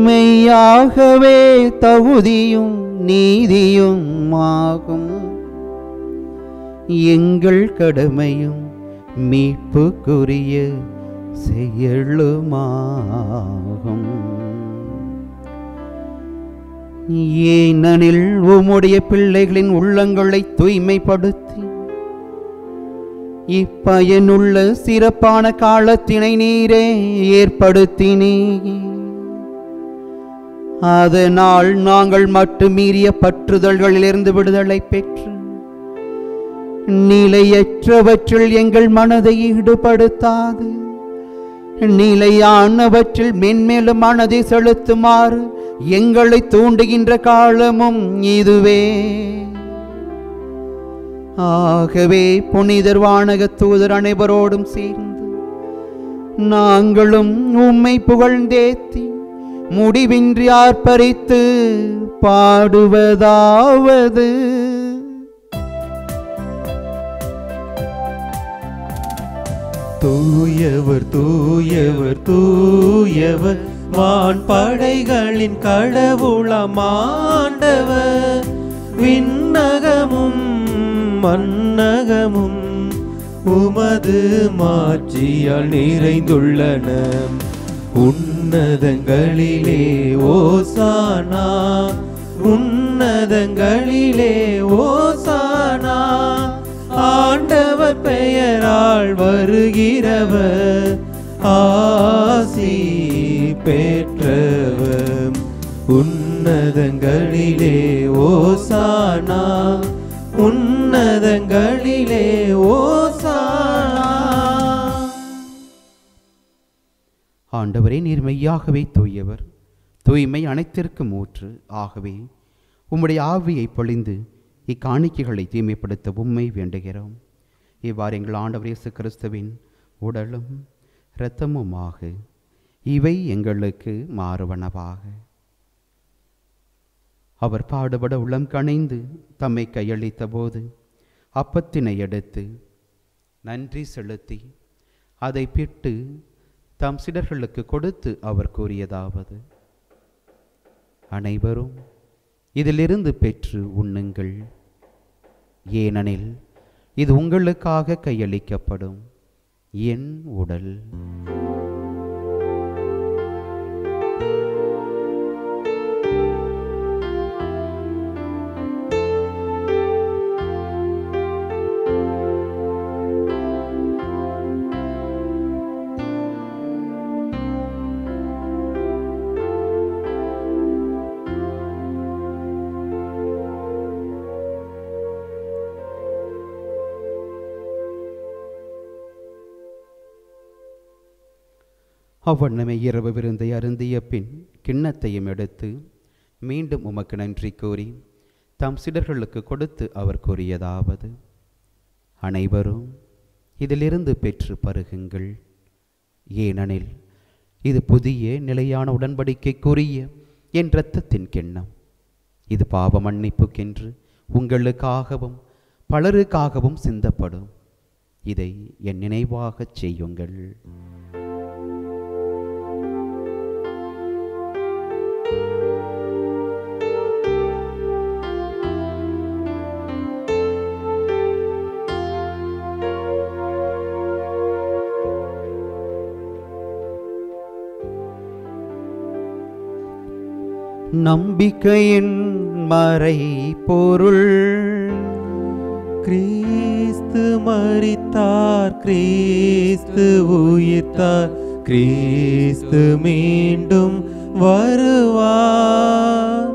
மெய்யாகவே தகுதியும் நீதியும் ஆகும். எங்கள் கடமையும் மீட்புக்குரிய செயலுமாகும். ஏனெனில் உம்முடைய பிள்ளைகளின் உள்ளங்களை தூய்மைப்படுத்தி இப்பயனுள்ள சிறப்பான காலத்தினை நீரே ஏற்படுத்தினீர். அதனால் நாங்கள் மட்டுமீறிய பற்றுதல்களிலிருந்து விடுதலை பெற்று நிலையற்றவற்றில் எங்கள் மனதை ஈடுபடுத்தாது நிலையானவற்றில் மென்மேலும் மனதை செலுத்துமாறு எங்களை தூண்டுகின்ற காலமும் இதுவே. ஆகவே புனிதர் வானக தூதர் அனைவரோடும் சேர்ந்து நாங்களும் உம்மை புகழ்ந்தேத்தி முடிவின்றி ஆர்ப்பரித்து பாடுவதாவது:
தூயவர் தூயவர் தூயவர் வான் படைகளின் கடவுளமாண்டவர். விண்ணகமும் மன்னகமும் உமது மாட்சியால் நிறைந்துள்ளன. உன்னதங்களிலே ஓசானா, உன்னதங்களிலே ஓசானா. ஆண்டவர் பெயரால் வருகிறவர் ஆசி பெற்றவர். உன்னதங்களிலே ஓசானா, உன்னதங்களிலே
ஆண்டவரே, நீர் மெய்யாகவே தூயவர், தூய்மை அனைத்திற்கும் ஊற்று. ஆகவே உம்முடைய ஆவியை பொழிந்து இக்காணிக்கைகளை தூய்மைப்படுத்த உம்மை வேண்டுகிறோம். இவ்வாறு எங்கள் ஆண்டவர் இயேசு கிறிஸ்துவின் உடலும் இரத்தமுமாக இவை எங்களுக்கு மாறுவனவாக. அவர் பாடுபட உளம் கணைந்து தம்மை கையளித்த போது அப்பத்தினை எடுத்து நன்றி செலுத்தி அதை பிட்டு தம் சீடர்களுக்கு கொடுத்து அவர் கூறியதாவது: அனைவரும் இதிலிருந்து பெற்று உண்ணுங்கள், ஏனெனில் இது உங்களுக்காக கையளிக்கப்படும் என் உடல். அவ்வண்ணமே இரவு விருந்தை அருந்திய பின் கிண்ணத்தையும் எடுத்து மீண்டும் உமக்கு நன்றி கூறி தம் சீடர்களுக்கு கொடுத்து அவர் கூறியதாவது: அனைவரும் இதிலிருந்து பெற்று பருகுங்கள், ஏனெனில் இது புதிய நிலையான உடன்படிக்கைக்குரிய என் இரத்தத்தின் கிண்ணம். இது பாவ மன்னிப்புக்கென்று உங்களுக்காகவும் பலருக்காகவும் சிந்தப்படும். இதை என் நினைவாகச் செய்யுங்கள். நம்பிக்கையின் மறை பொருள்.
கிறிஸ்து மரித்தார், கிறிஸ்து உயிர்த்தார், கிறிஸ்து மீண்டும் வருவார்.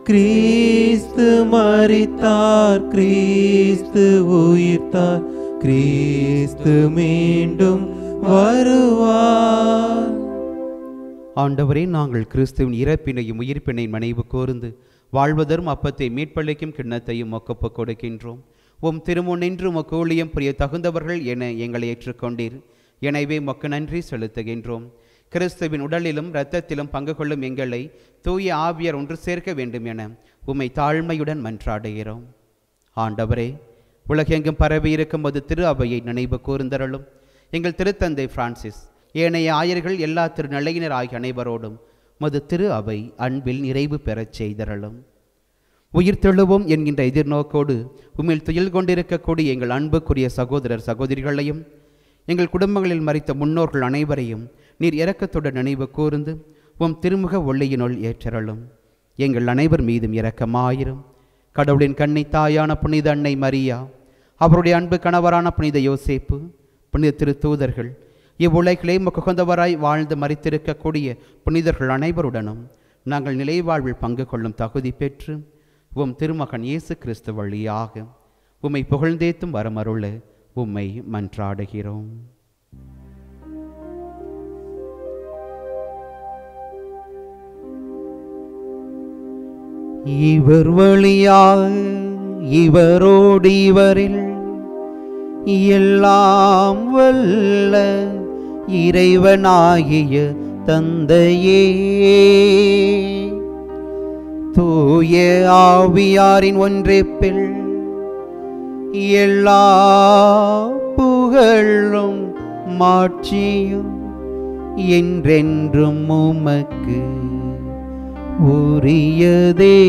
கிறிஸ்து மரித்தார், கிறிஸ்து உயிர்த்தார், கிறிஸ்து மீண்டும் வருவார்.
ஆண்டவரே, நாங்கள் கிறிஸ்துவின் இறப்பினையும் உயிர்ப்பினையும் நினைவு கூர்ந்து வாழ்வதரும் அப்பத்தை மீட்பளிக்கும் கிண்ணத்தையும் ஒப்புக் கொடுக்கின்றோம். உம் திருமுன் நின்று உமக்கு ஊழியம் புரிய தகுந்தவர்கள் என எங்களை ஏற்றுக்கொண்டீர். எனவே உமக்கு நன்றி செலுத்துகின்றோம். கிறிஸ்துவின் உடலிலும் இரத்தத்திலும் பங்கு கொள்ளும் எங்களை தூய ஆவியார் ஒன்று சேர்க்க வேண்டும் என உம்மை தாழ்மையுடன் மன்றாடுகிறோம். ஆண்டவரே, உலகெங்கும் பரவி இருக்கும்போது திரு அவையை நினைவு கூர்ந்தருளும். எங்கள் திருத்தந்தை பிரான்சிஸ், ஏனைய ஆயர்கள், எல்லா திருநிலையினர் ஆகிய அனைவரோடும் மது திரு அவை அன்பில் நிறைவு பெறச் செய்தருளும். உயிர் தெழுவோம் என்கின்ற எதிர்நோக்கோடு உம்மில் துயில் கொண்டிருக்கக்கூடிய எங்கள் அன்புக்குரிய சகோதரர் சகோதரிகளையும் எங்கள் குடும்பங்களில் மரித்த முன்னோர்கள் அனைவரையும் நீர் இரக்கத்துடன் நினைவு கூர்ந்து உம் திருமுக ஒளியினுள் ஏற்றருளும். எங்கள் அனைவர் மீதும் இரக்கமாயிரும். கடவுளின் கன்னி தாயான புனித அன்னை மரியா, அவருடைய அன்பு கணவரான புனித யோசேப்பு, புனித திருத்தூதர்கள், இவ்வுலகிலே முகந்தவராய் வாழ்ந்து மரித்திருக்கக்கூடிய புனிதர்கள் அனைவருடனும் நாங்கள் நிலை வாழ்வில் பங்கு கொள்ளும் தகுதி பெற்று உம் திருமகன் இயேசு கிறிஸ்து வழியாக உம்மை புகழ்ந்தேத்தும் வரமருள உம்மை மன்றாடுகிறோம். இவர் வழியாக இவரோடு இவரில் எல்லாம் வல்ல இறைவனாகிய தந்தையே, தூய ஆவியாரின் ஒன்றிப்பில் எல்லா புகழும் மாட்சியும் என்றென்றும் உமக்கு உரியதே.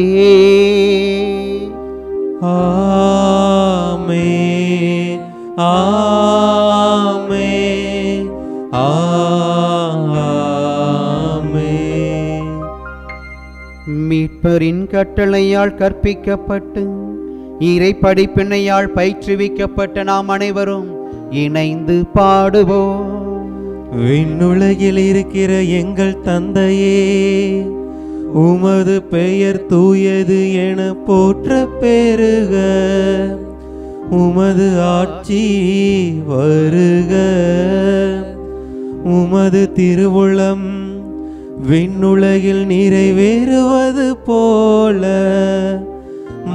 ஆமென், ஆமென், ஆமென்.
மீட்பரின் கட்டளையால் கற்பிக்கப்பட்டு இறை படிப்பினையால் பயிற்றுவிக்கப்பட்ட நாம் அனைவரும் இணைந்து பாடுவோம்.
விண்ணுலகில் இருக்கிற எங்கள் தந்தையே, உமது பெயர் தூயது என போற்ற பெருக. உமது ஆட்சி வருக. உமது திருவுளம் விண்ணுலகில் நிறைவேறுவது போல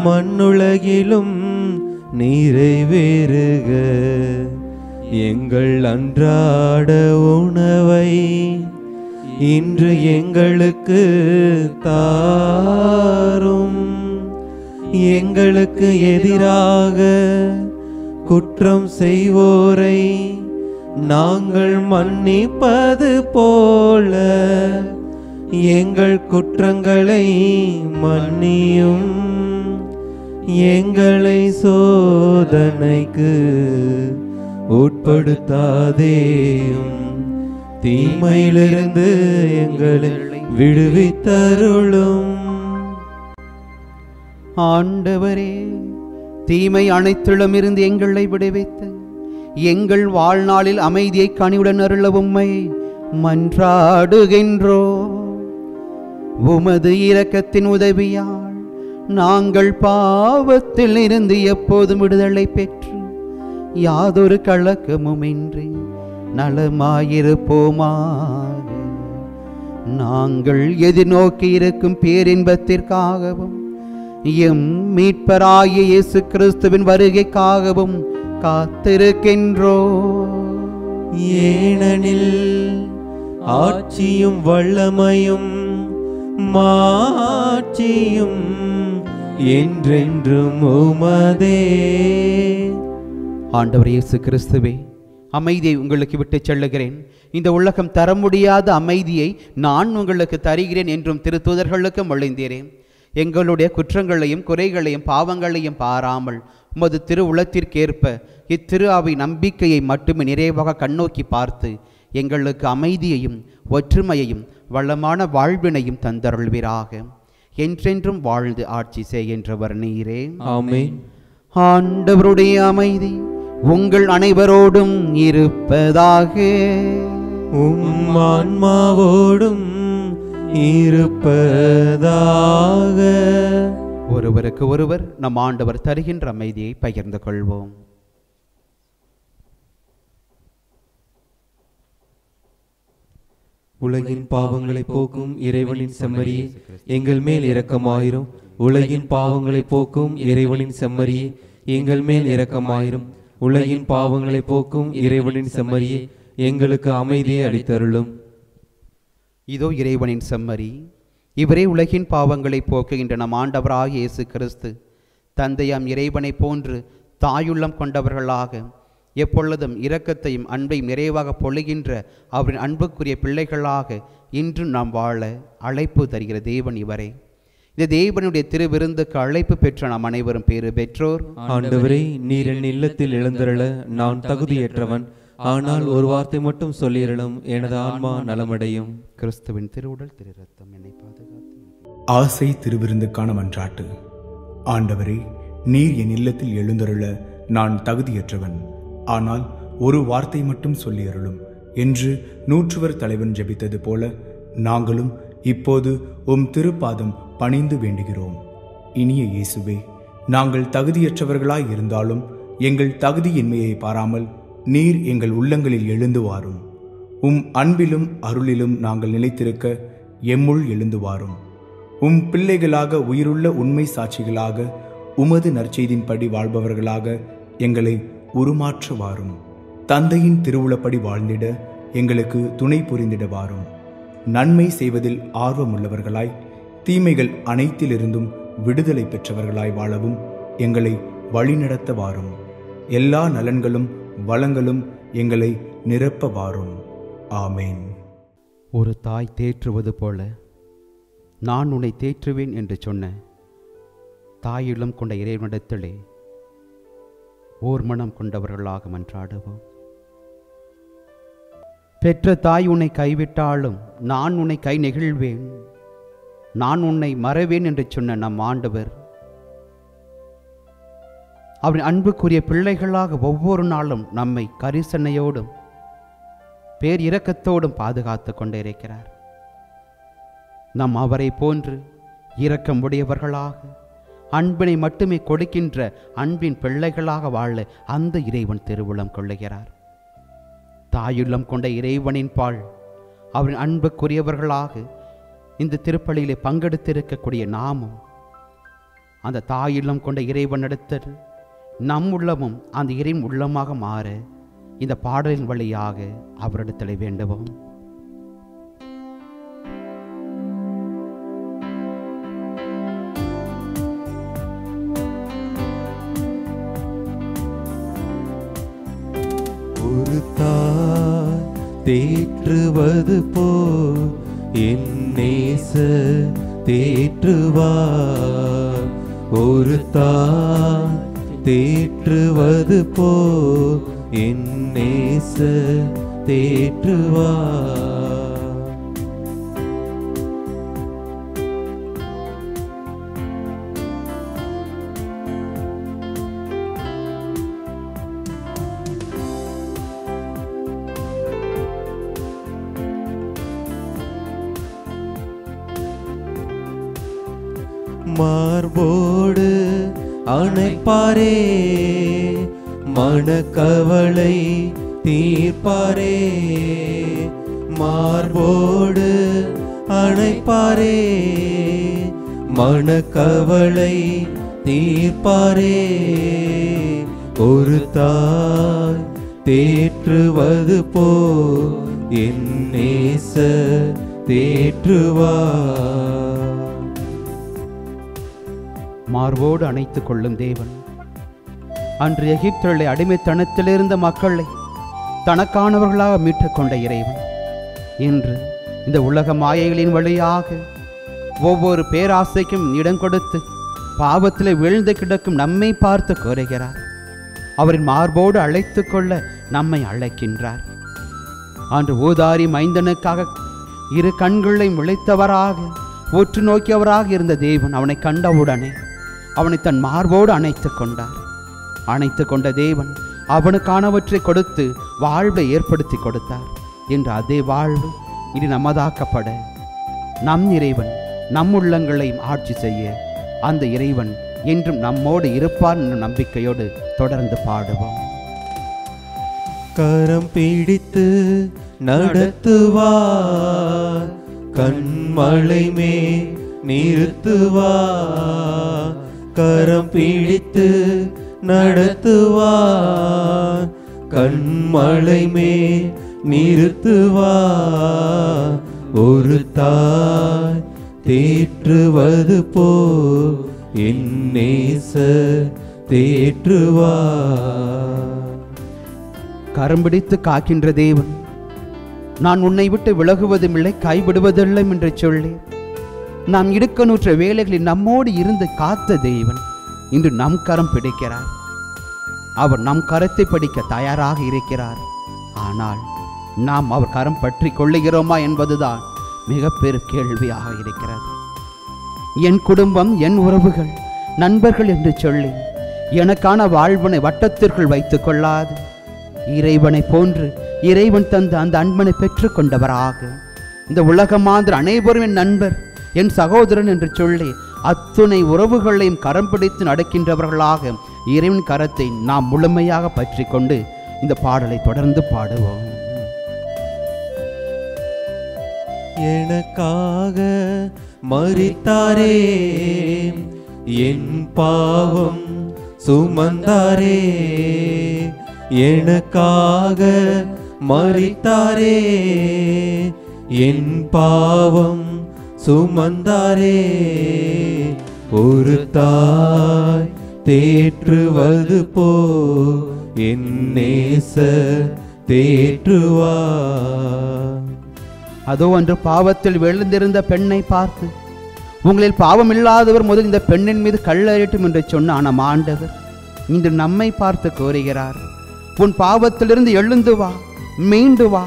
மண்ணுலகிலும் நிறைவேறுக. எங்கள் அன்றாட உணவை இன்று எங்களுக்கு தாரும். எங்களுக்கு எதிராக குற்றம் செய்வோரை நாங்கள் மன்னிப்பது போல எங்கள் குற்றங்களை மன்னியும். எங்களை சோதனைக்கு உட்படுத்தாதேயும், தீமையிலிருந்து எங்களை விடுவித்தருளும்.
ஆண்டவரே, தீமை அனைத்திலும் இருந்து எங்களை விடுவித்து எங்கள் வாழ்நாளில் அமைதியை கனிவுடன் அருள உம்மை மன்றாடுகின்றோ. உமது இரக்கத்தின் உதவியால் நாங்கள் பாவத்தில் இருந்து எப்போதும் விடுதலை பெற்று யாதொரு கலக்கமுமின்றி நலமாயிருப்போமாக. நாங்கள் எதிர்நோக்கி இருக்கும் பேரின்பத்திற்காகவும் எம் மீட்பராகிய இயேசு கிறிஸ்துவின் வருகைக்காகவும் காத்திருக்கின்றோ.
ஏனெனில் ஆட்சியும் வல்லமையும் மாட்சியும் என்றென்றும் உமதே.
ஆண்டவர் இயேசு கிறிஸ்துவே, அமைதியை உங்களுக்கு விட்டு செல்லுகிறேன். இந்த உலகம் தர முடியாத அமைதியை நான் உங்களுக்கு தருகிறேன் என்றும் திருத்தூதர்களுக்கு மொழிந்தீரேன். எங்களுடைய குற்றங்களையும் குறைகளையும் பாவங்களையும் பாராமல் உமது திரு உளத்திற்கேற்ப இத்திரு அவை நம்பிக்கையை மட்டுமே நிறைவாக கண்ணோக்கி பார்த்து எங்களுக்கு அமைதியையும் ஒற்றுமையையும் வளமான வாழ்வினையும் தந்தருள்வீராக. என்றென்றும் வாழ்ந்து ஆட்சி செய்கின்றவர் நீரே.
ஆமென்.
ஆண்டவருடைய அமைதி உங்கள் அனைவரோடும் இருப்பதாக.
உம் ஆன்மாவோடும் இருப்பதாக.
ஒருவருக்கு ஒருவர் நம் ஆண்டவர் தருகின்ற அமைதியை பகிர்ந்து கொள்வோம்.
உலகின் பாவங்களை போக்கும் இறைவனின் செம்மறியே, எங்கள் மேல் இரக்கமாயிரும். உலகின் பாவங்களை போக்கும் இறைவனின் செம்மறியே, எங்கள் மேல் இரக்கமாயிரும். உலகின் பாவங்களை போக்கும் இறைவனின் செம்மறியே, எங்களுக்கு அமைதியை அளித்தருளும்.
இதோ இறைவனின் செம்மறி, இவரே உலகின் பாவங்களை போக்குகின்ற நம் ஆண்டவராகிய இயேசு கிறிஸ்து. தந்தையாம் இறைவனை போன்று தாயுள்ளம் கொண்டவர்களாக எப்பொழுதும் இரக்கத்தையும் அன்பையும் நிறைவாக பொழிகின்ற அவரின் அன்புக்குரிய பிள்ளைகளாக இன்றும் நாம் வாழ அழைப்பு தருகிற தேவன் இவரே. இந்த தேவனுடைய திருவிருந்துக்கு அழைப்பு பெற்ற நாம் அனைவரும் பேறு பெற்றோர்.
ஆண்டவரே, நீர் என் இல்லத்தில் எழுந்தருள நான் தகுதியற்றவன். ஆனால் ஒரு வார்த்தை மட்டும் சொல்லியருளும், எனது ஆன்மா நலமடையும்.
கிறிஸ்துவின் திருவுடல் திரு ரத்தம் என்னை பாதுகாத்து.
ஆசை திருவிருந்துக்கான மன்றாட்டு. ஆண்டவரே, நீர் என் இல்லத்தில் எழுந்தருள நான் தகுதியற்றவன். ஆனால் ஒரு வார்த்தை மட்டும் சொல்லியருளும் என்று நூற்றுவர் தலைவன் ஜெபித்தது போல நாங்களும் இப்போது உம் திருப்பாதம் பணிந்து வேண்டுகிறோம். இனிய இயேசுவே, நாங்கள் தகுதியற்றவர்களாய் இருந்தாலும் எங்கள் தகுதியின்மையை பாராமல் நீர் எங்கள் உள்ளங்களில் எழுந்து வாரும். உம் அன்பிலும் அருளிலும் நாங்கள் நிலைத்திருக்க எம்முள் எழுந்து வாரும். உம் பிள்ளைகளாக உயிருள்ள உண்மை சாட்சிகளாக உமது நற்செய்தின்படி வாழ்பவர்களாக எங்களை உருமாற்ற வாரும். தந்தையின் திருவுளப்படி வாழ்ந்திட எங்களுக்கு துணை புரிந்திட வாரும். நன்மை செய்வதில் ஆர்வமுள்ளவர்களாய் தீமைகள் அனைத்திலிருந்தும் விடுதலை பெற்றவர்களாய் வாழவும் எங்களை வழிநடத்த வாரும். எல்லா நலன்களும் வளங்களும் எங்களை நிரப்ப வாரும். ஆமேன்.
ஒரு தாய் தேற்றுவது போல நான் உன்னை தேற்றுவேன் என்று சொன்ன தாயிலும் கொண்ட இறைவனிடத்திலே ஓர் மனம் கொண்டவர்களாக மன்றாடுவோம். பெற்ற தாய் உன்னை கைவிட்டாலும் நான் உன்னை கை நெகிழ்வேன், நான் உன்னை மறவேன் என்று சொன்ன நம் ஆண்டவர் அவரின் அன்புக்குரிய பிள்ளைகளாக ஒவ்வொரு நாளும் நம்மை கரிசனையோடும் பேர் இரக்கத்தோடும் பாதுகாத்து கொண்டே இருக்கிறார். நாம் அவரை போன்று இரக்கம் உடையவர்களாக அன்பினை மட்டுமே கொடுக்கின்ற அன்பின் பிள்ளைகளாக வாழ அந்த இறைவன் திருவுளம் கொள்ளுகிறார். தாயுள்ளம் கொண்ட இறைவனின் பால் அவரின் அன்புக்குரியவர்களாக இந்த திருப்பலியிலே பங்கெடுத்திருக்கக்கூடிய நாமும் அந்த தாயுள்ளம் கொண்ட இறைவனிடத்தில் நம் உள்ளமும் அந்த இறைவன் உள்ளமாக மாற இந்த பாடலின் வழியாக அவரிடத்தில் வேண்டுவோம்.
ஒரு தாய் தேற்றுவது போ என் நேசர் தேற்றுவார். ஒரு தாய் தேற்றுவது போ என் நேசர் தேற்றுவார். மார்போடு அணைப்பாரே மனக்கவலை தீர்ப்பாரே. மார்போடு அணைப்பாரே மனக்கவலை தீர்ப்பாரே. ஒரு தாய் தேற்றுவது போ என் நேசர் தேற்றுவார்.
மார்போடு அணைத்துக் கொள்ளும் தேவன் அன்று எகிப்திலே அடிமைத்தனத்திலிருந்த மக்களை தனக்கானவர்களாக மீட்டுக் கொண்ட இறைவன் இன்று இந்த உலக மாயைகளின் வழியாக ஒவ்வொரு பேராசைக்கும் இடம் கொடுத்து பாவத்திலே வீழ்ந்து கிடக்கும் நம்மை பார்த்து கோருகிறார். அவரின் மார்போடு அழைத்து கொள்ள நம்மை அழைக்கின்றார். அன்று ஊதாரி மைந்தனுக்காக இரு கண்களையும் விழித்தவராக உற்று நோக்கியவராக இருந்த தேவன் அவனை கண்டவுடனே அவனை தன் மார்போடு அணைத்து கொண்டார். அணைத்து கொண்ட தேவன் அவனுக்கானவற்றை கொடுத்து வாழ்வை ஏற்படுத்தி கொடுத்தார். என்று அதே வாழ்வு இது நமதாக்கப்பட நம் இறைவன் நம் உள்ளங்களையும் ஆட்சி செய்ய அந்த இறைவன் என்றும் நம்மோடு இருப்பார் என்ற நம்பிக்கையோடு தொடர்ந்து பாடுவோம்.
கரம் பிடித்து நடத்துவார் கண்மலை மேல் நிறுத்துவார். கரம் பிடித்து நடத்துவார் கண்மலை மேல் நிறுத்துவார். ஒரு தாய் தேற்றுவது போ என் நேசர் தேற்றுவார்.
கரம் பிடித்து காக்கின்ற தேவன் நான் உன்னை விட்டு விலகுவதும் இல்லை கைவிடுவதில்லை என்று சொல்லி நாம் இடுக்கணுற்ற வேலைகளில் நம்மோடு இருந்து காத்த தேவன் இன்று நம் கரம் பிடிக்கிறார். அவர் நம் கரத்தை பிடிக்க தயாராக இருக்கிறார். ஆனால் நாம் அவர் கரம் பற்றி கொள்ளுகிறோமா என்பதுதான் மிக பெரும் கேள்வியாக இருக்கிறது. என் குடும்பம் என் உறவுகள் நண்பர்கள் என்று சொல்லி எனக்கான வாழ்வினை வட்டத்திற்குள் வைத்துக் கொள்ளாது இறைவனை போன்று இறைவன் தந்த அந்த அன்பனை பெற்றுக் கொண்டவராக இந்த உலகமாந்திர அனைவரும் என் நண்பர் என் சகோதரன் என்று சொல்லி அத்துணை உறவுகளையும் கரம் பிடித்து நடக்கின்றவர்களாக இறைவன் கரத்தை நாம் முழுமையாக பற்றி கொண்டு இந்த பாடலை தொடர்ந்து பாடுவோம்.
எனக்காக மரித்தாரே என் பாவம் சுமந்தாரே. எனக்காக மரித்தாரே என் பாவம் சுமந்தாரே. ஒரு தாய் தேற்றுவது போ என் நேசர் தேற்றுவார்.
அதோ அன்று பாவத்தில் விழுந்திருந்த பெண்ணை பார்த்து உங்களில் பாவம் இல்லாதவர் முதல் இந்த பெண்ணின் மீது கல்லறியட்டும் என்று சொன்ன நம் ஆண்டவர் இன்று நம்மை பார்த்து கோருகிறார். உன் பாவத்திலிருந்து எழுந்து வா, மீண்டு வா,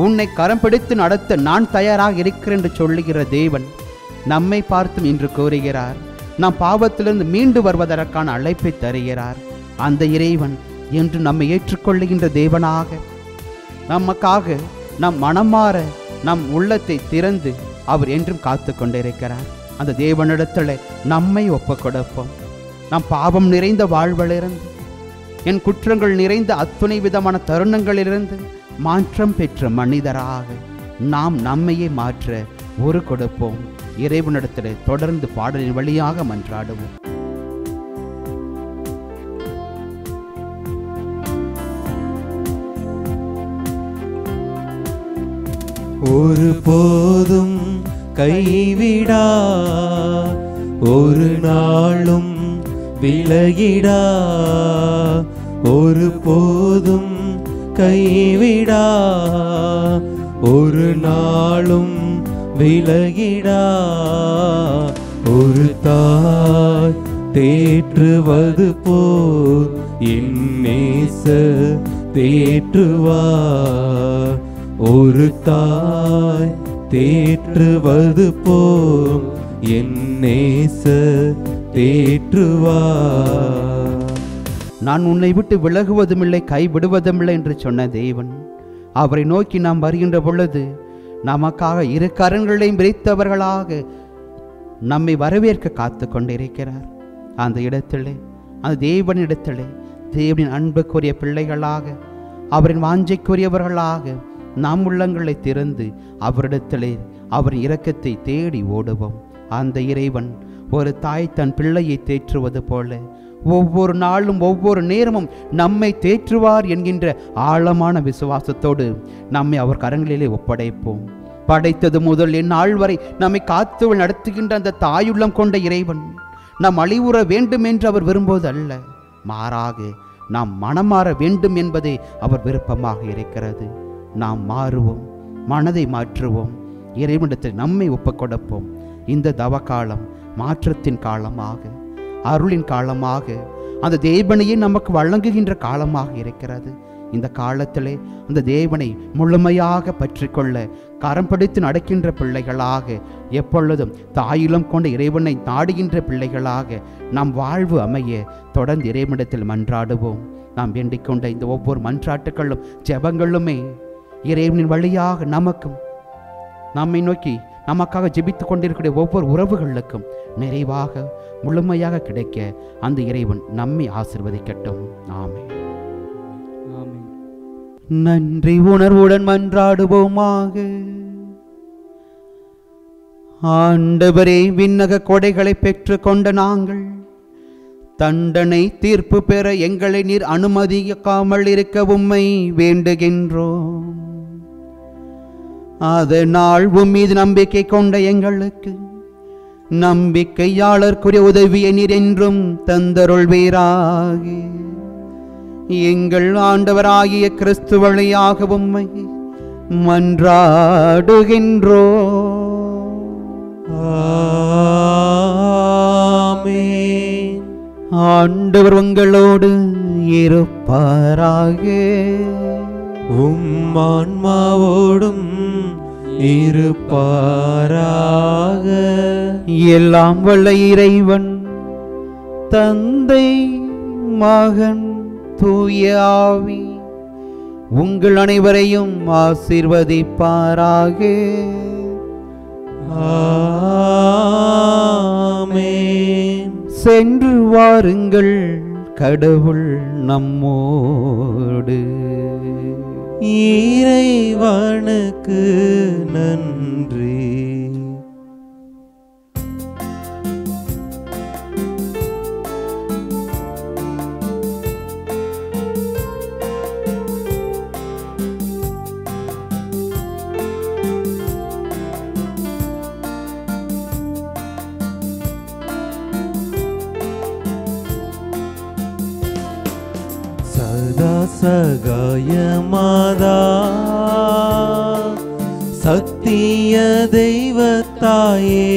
உன்னை கரம் பிடித்து நடத்த நான் தயாராக இருக்கிறேன் என்று சொல்லுகிற தேவன் நம்மை பார்த்தும் இன்று கோருகிறார். நாம் பாவத்திலிருந்து மீண்டு வருவதற்கான அழைப்பை தருகிறார். அந்த இறைவன் என்று நம்மை ஏற்றுக்கொள்ளுகின்ற தேவனாக நமக்காக நம் மனமாற நம் உள்ளத்தை திறந்து அவர் என்றும் காத்து கொண்டிருக்கிறார். அந்த தேவனிடத்தில் நம்மை ஒப்புக் கொடுப்போம். நம் பாவம் நிறைந்த வாழ்விலிருந்து என் குற்றங்கள் நிறைந்த அத்துணை விதமான தருணங்களிலிருந்து மாற்றம் பெற்ற மனிதராக நாம் நம்மையே மாற்ற ஒரு கொடுப்போம். இறைவனிடத்தில் தொடர்ந்து பாடலின் வழியாக மன்றாடுவோம்.
ஒரு போதும் கைவிடா, ஒரு நாளும் விலகிடா, ஒரு போதும் கைவிடா, ஒரு நாளும் விலகிடா. ஒரு தாய் தேற்றுவது போல் என் நேசர் தேற்றுவார். ஒரு தாய் தேற்றுவது போல் என் நேசர் தேற்றுவார்.
நான் உன்னை விட்டு விலகுவதுமில்லை கைவிடுவதுமில்லை என்று சொன்ன தேவன், அவரை நோக்கி நாம் வருகின்ற பொழுது நமக்காக இரு கரங்களையும் விரித்தவர்களாக நம்மை வரவேற்க காத்து கொண்டிருக்கிறார். அந்த இடத்திலே, அந்த தேவனிடத்திலே தேவனின் அன்புக்குரிய பிள்ளைகளாக, அவரின் வாஞ்சைக்குரியவர்களாக நாம் உள்ளங்களை திறந்து அவரிடத்திலே அவரின் இரக்கத்தை தேடி ஓடுவோம். அந்த இறைவன் ஒரு தாய் தன் பிள்ளையை தேற்றுவது போல ஒவ்வொரு நாளும் ஒவ்வொரு நேரமும் நம்மை தேற்றுவார் என்கின்ற ஆழமான விசுவாசத்தோடு நம்மை அவர் கரங்களிலே ஒப்படைப்போம். படைத்தது முதல் இந்நாள் வரை நம்மை காத்து நடத்துகின்ற அந்த தாயுள்ளம் கொண்ட இறைவன் நாம் அழிவுற வேண்டும் என்று அவர் விரும்புவது அல்ல, மாறாக நாம் மனமாற வேண்டும் என்பதே அவர் விருப்பமாக இருக்கிறது. நாம் மாறுவோம், மனதை மாற்றுவோம், இறைவனிடத்தில் நம்மை ஒப்புக்கொடுப்போம். இந்த தவக்காலம் மாற்றத்தின் காலமாக, அருளின் காலமாக, அந்த தேவனையே நமக்கு வழங்குகின்ற காலமாக இருக்கிறது. இந்த காலத்திலே அந்த தேவனை முழுமையாக பற்றி கொள்ள கரம் பிடித்து நடக்கின்ற பிள்ளைகளாக, எப்பொழுதும் தாயிலம் கொண்ட இறைவனை நாடுகின்ற பிள்ளைகளாக நம் வாழ்வு அமைய தொடர்ந்து இறைவனிடத்தில் மன்றாடுவோம். நாம் வேண்டிக் கொண்ட இந்த ஒவ்வொரு மன்றாட்டுகளும் ஜெபங்களுமே இறைவனின் வழியாக நமக்கும், நம்மை நோக்கி நமக்காக ஜெபித்துக் கொண்டிருக்கிற ஒவ்வொரு உறவுகளுக்கும் நிறைவாக முழுமையாக கிடைக்க அந்த இறைவன் நம்மை ஆசீர்வதிக்கட்டும். ஆமென். நன்றி உணர்வுடன் மன்றாடுவோமாக. ஆண்டவரே, விண்ணக கொடைகளை பெற்று கொண்ட நாங்கள் தண்டனை தீர்ப்பு பெற எங்களை நீர் அனுமதிக்காமல் இருக்க உம்மை வேண்டுகின்றோம். அதனால் உம்மீது நம்பிக்கை கொண்ட எங்களுக்கு நம்பிக்கையாளர்க்குரிய உதவியை நீர் என்றும் தந்தருள்வீராக. எங்கள் ஆண்டவராகிய கிறிஸ்து வழியாக உம்மை மன்றாடுகின்றோம்.
ஆமென்.
ஆண்டவர் உங்களோடு இருப்பாராக.
உம் ஆன்மாவோடும் இருப்பாராக.
எல்லாம் வல்ல இறைவன் தந்தை, மகன், தூய ஆவி உங்கள் அனைவரையும் ஆசீர்வதிப்பாராக.
ஆமென்.
சென்று வாருங்கள், கடவுள் நம்மோடு.
இறைவனுக்கு நன்றி. சதா சகாயமாதா சத்திய தெய்வத்தாயே,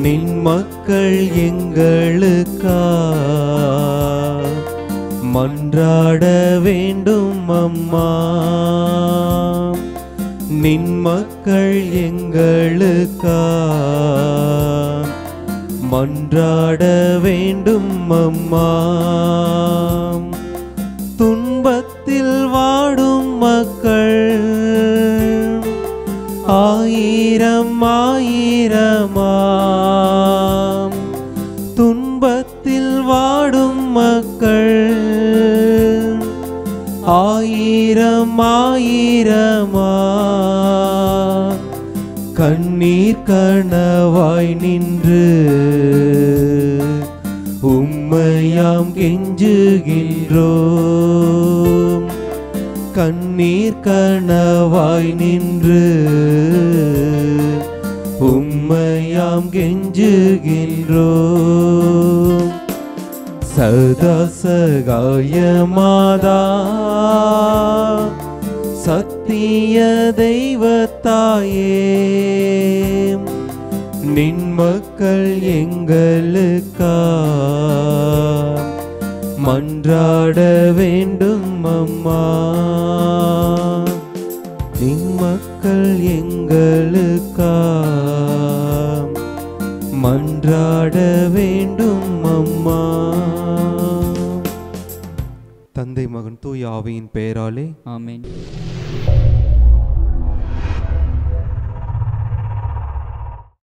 நின் மக்கள் எங்களுக்கா மன்றாட வேண்டும் அம்மா. நின் மக்கள் எங்களுக்கா மன்றாட வேண்டும் அம்மா. துன்பத்தில் வாடும் மக்கள் ஆயிரம் ஆயிரமாம். துன்பத்தில் வாடும் மக்கள் ஆயிரம் ஆயிரமா கண்ணீர் கனவாய் நின்று உம்மையாம் கெஞ்சுகின்றோம். கண்ணீர் கனவாய் நின்று உம்மையாம் கெஞ்சுகின்றோம். சதா சகாயமாதா சத்திய தெய்வத்தாயே, நின் மக்கள் எங்களுக்கா மன்றாட வேண்டும் அம்மா. நின் மக்கள் எங்களுக்கா மன்றாட வேண்டும் அம்மா. தந்தை மகன் தூய ஆவியின் பெயராலே
ஆமென்.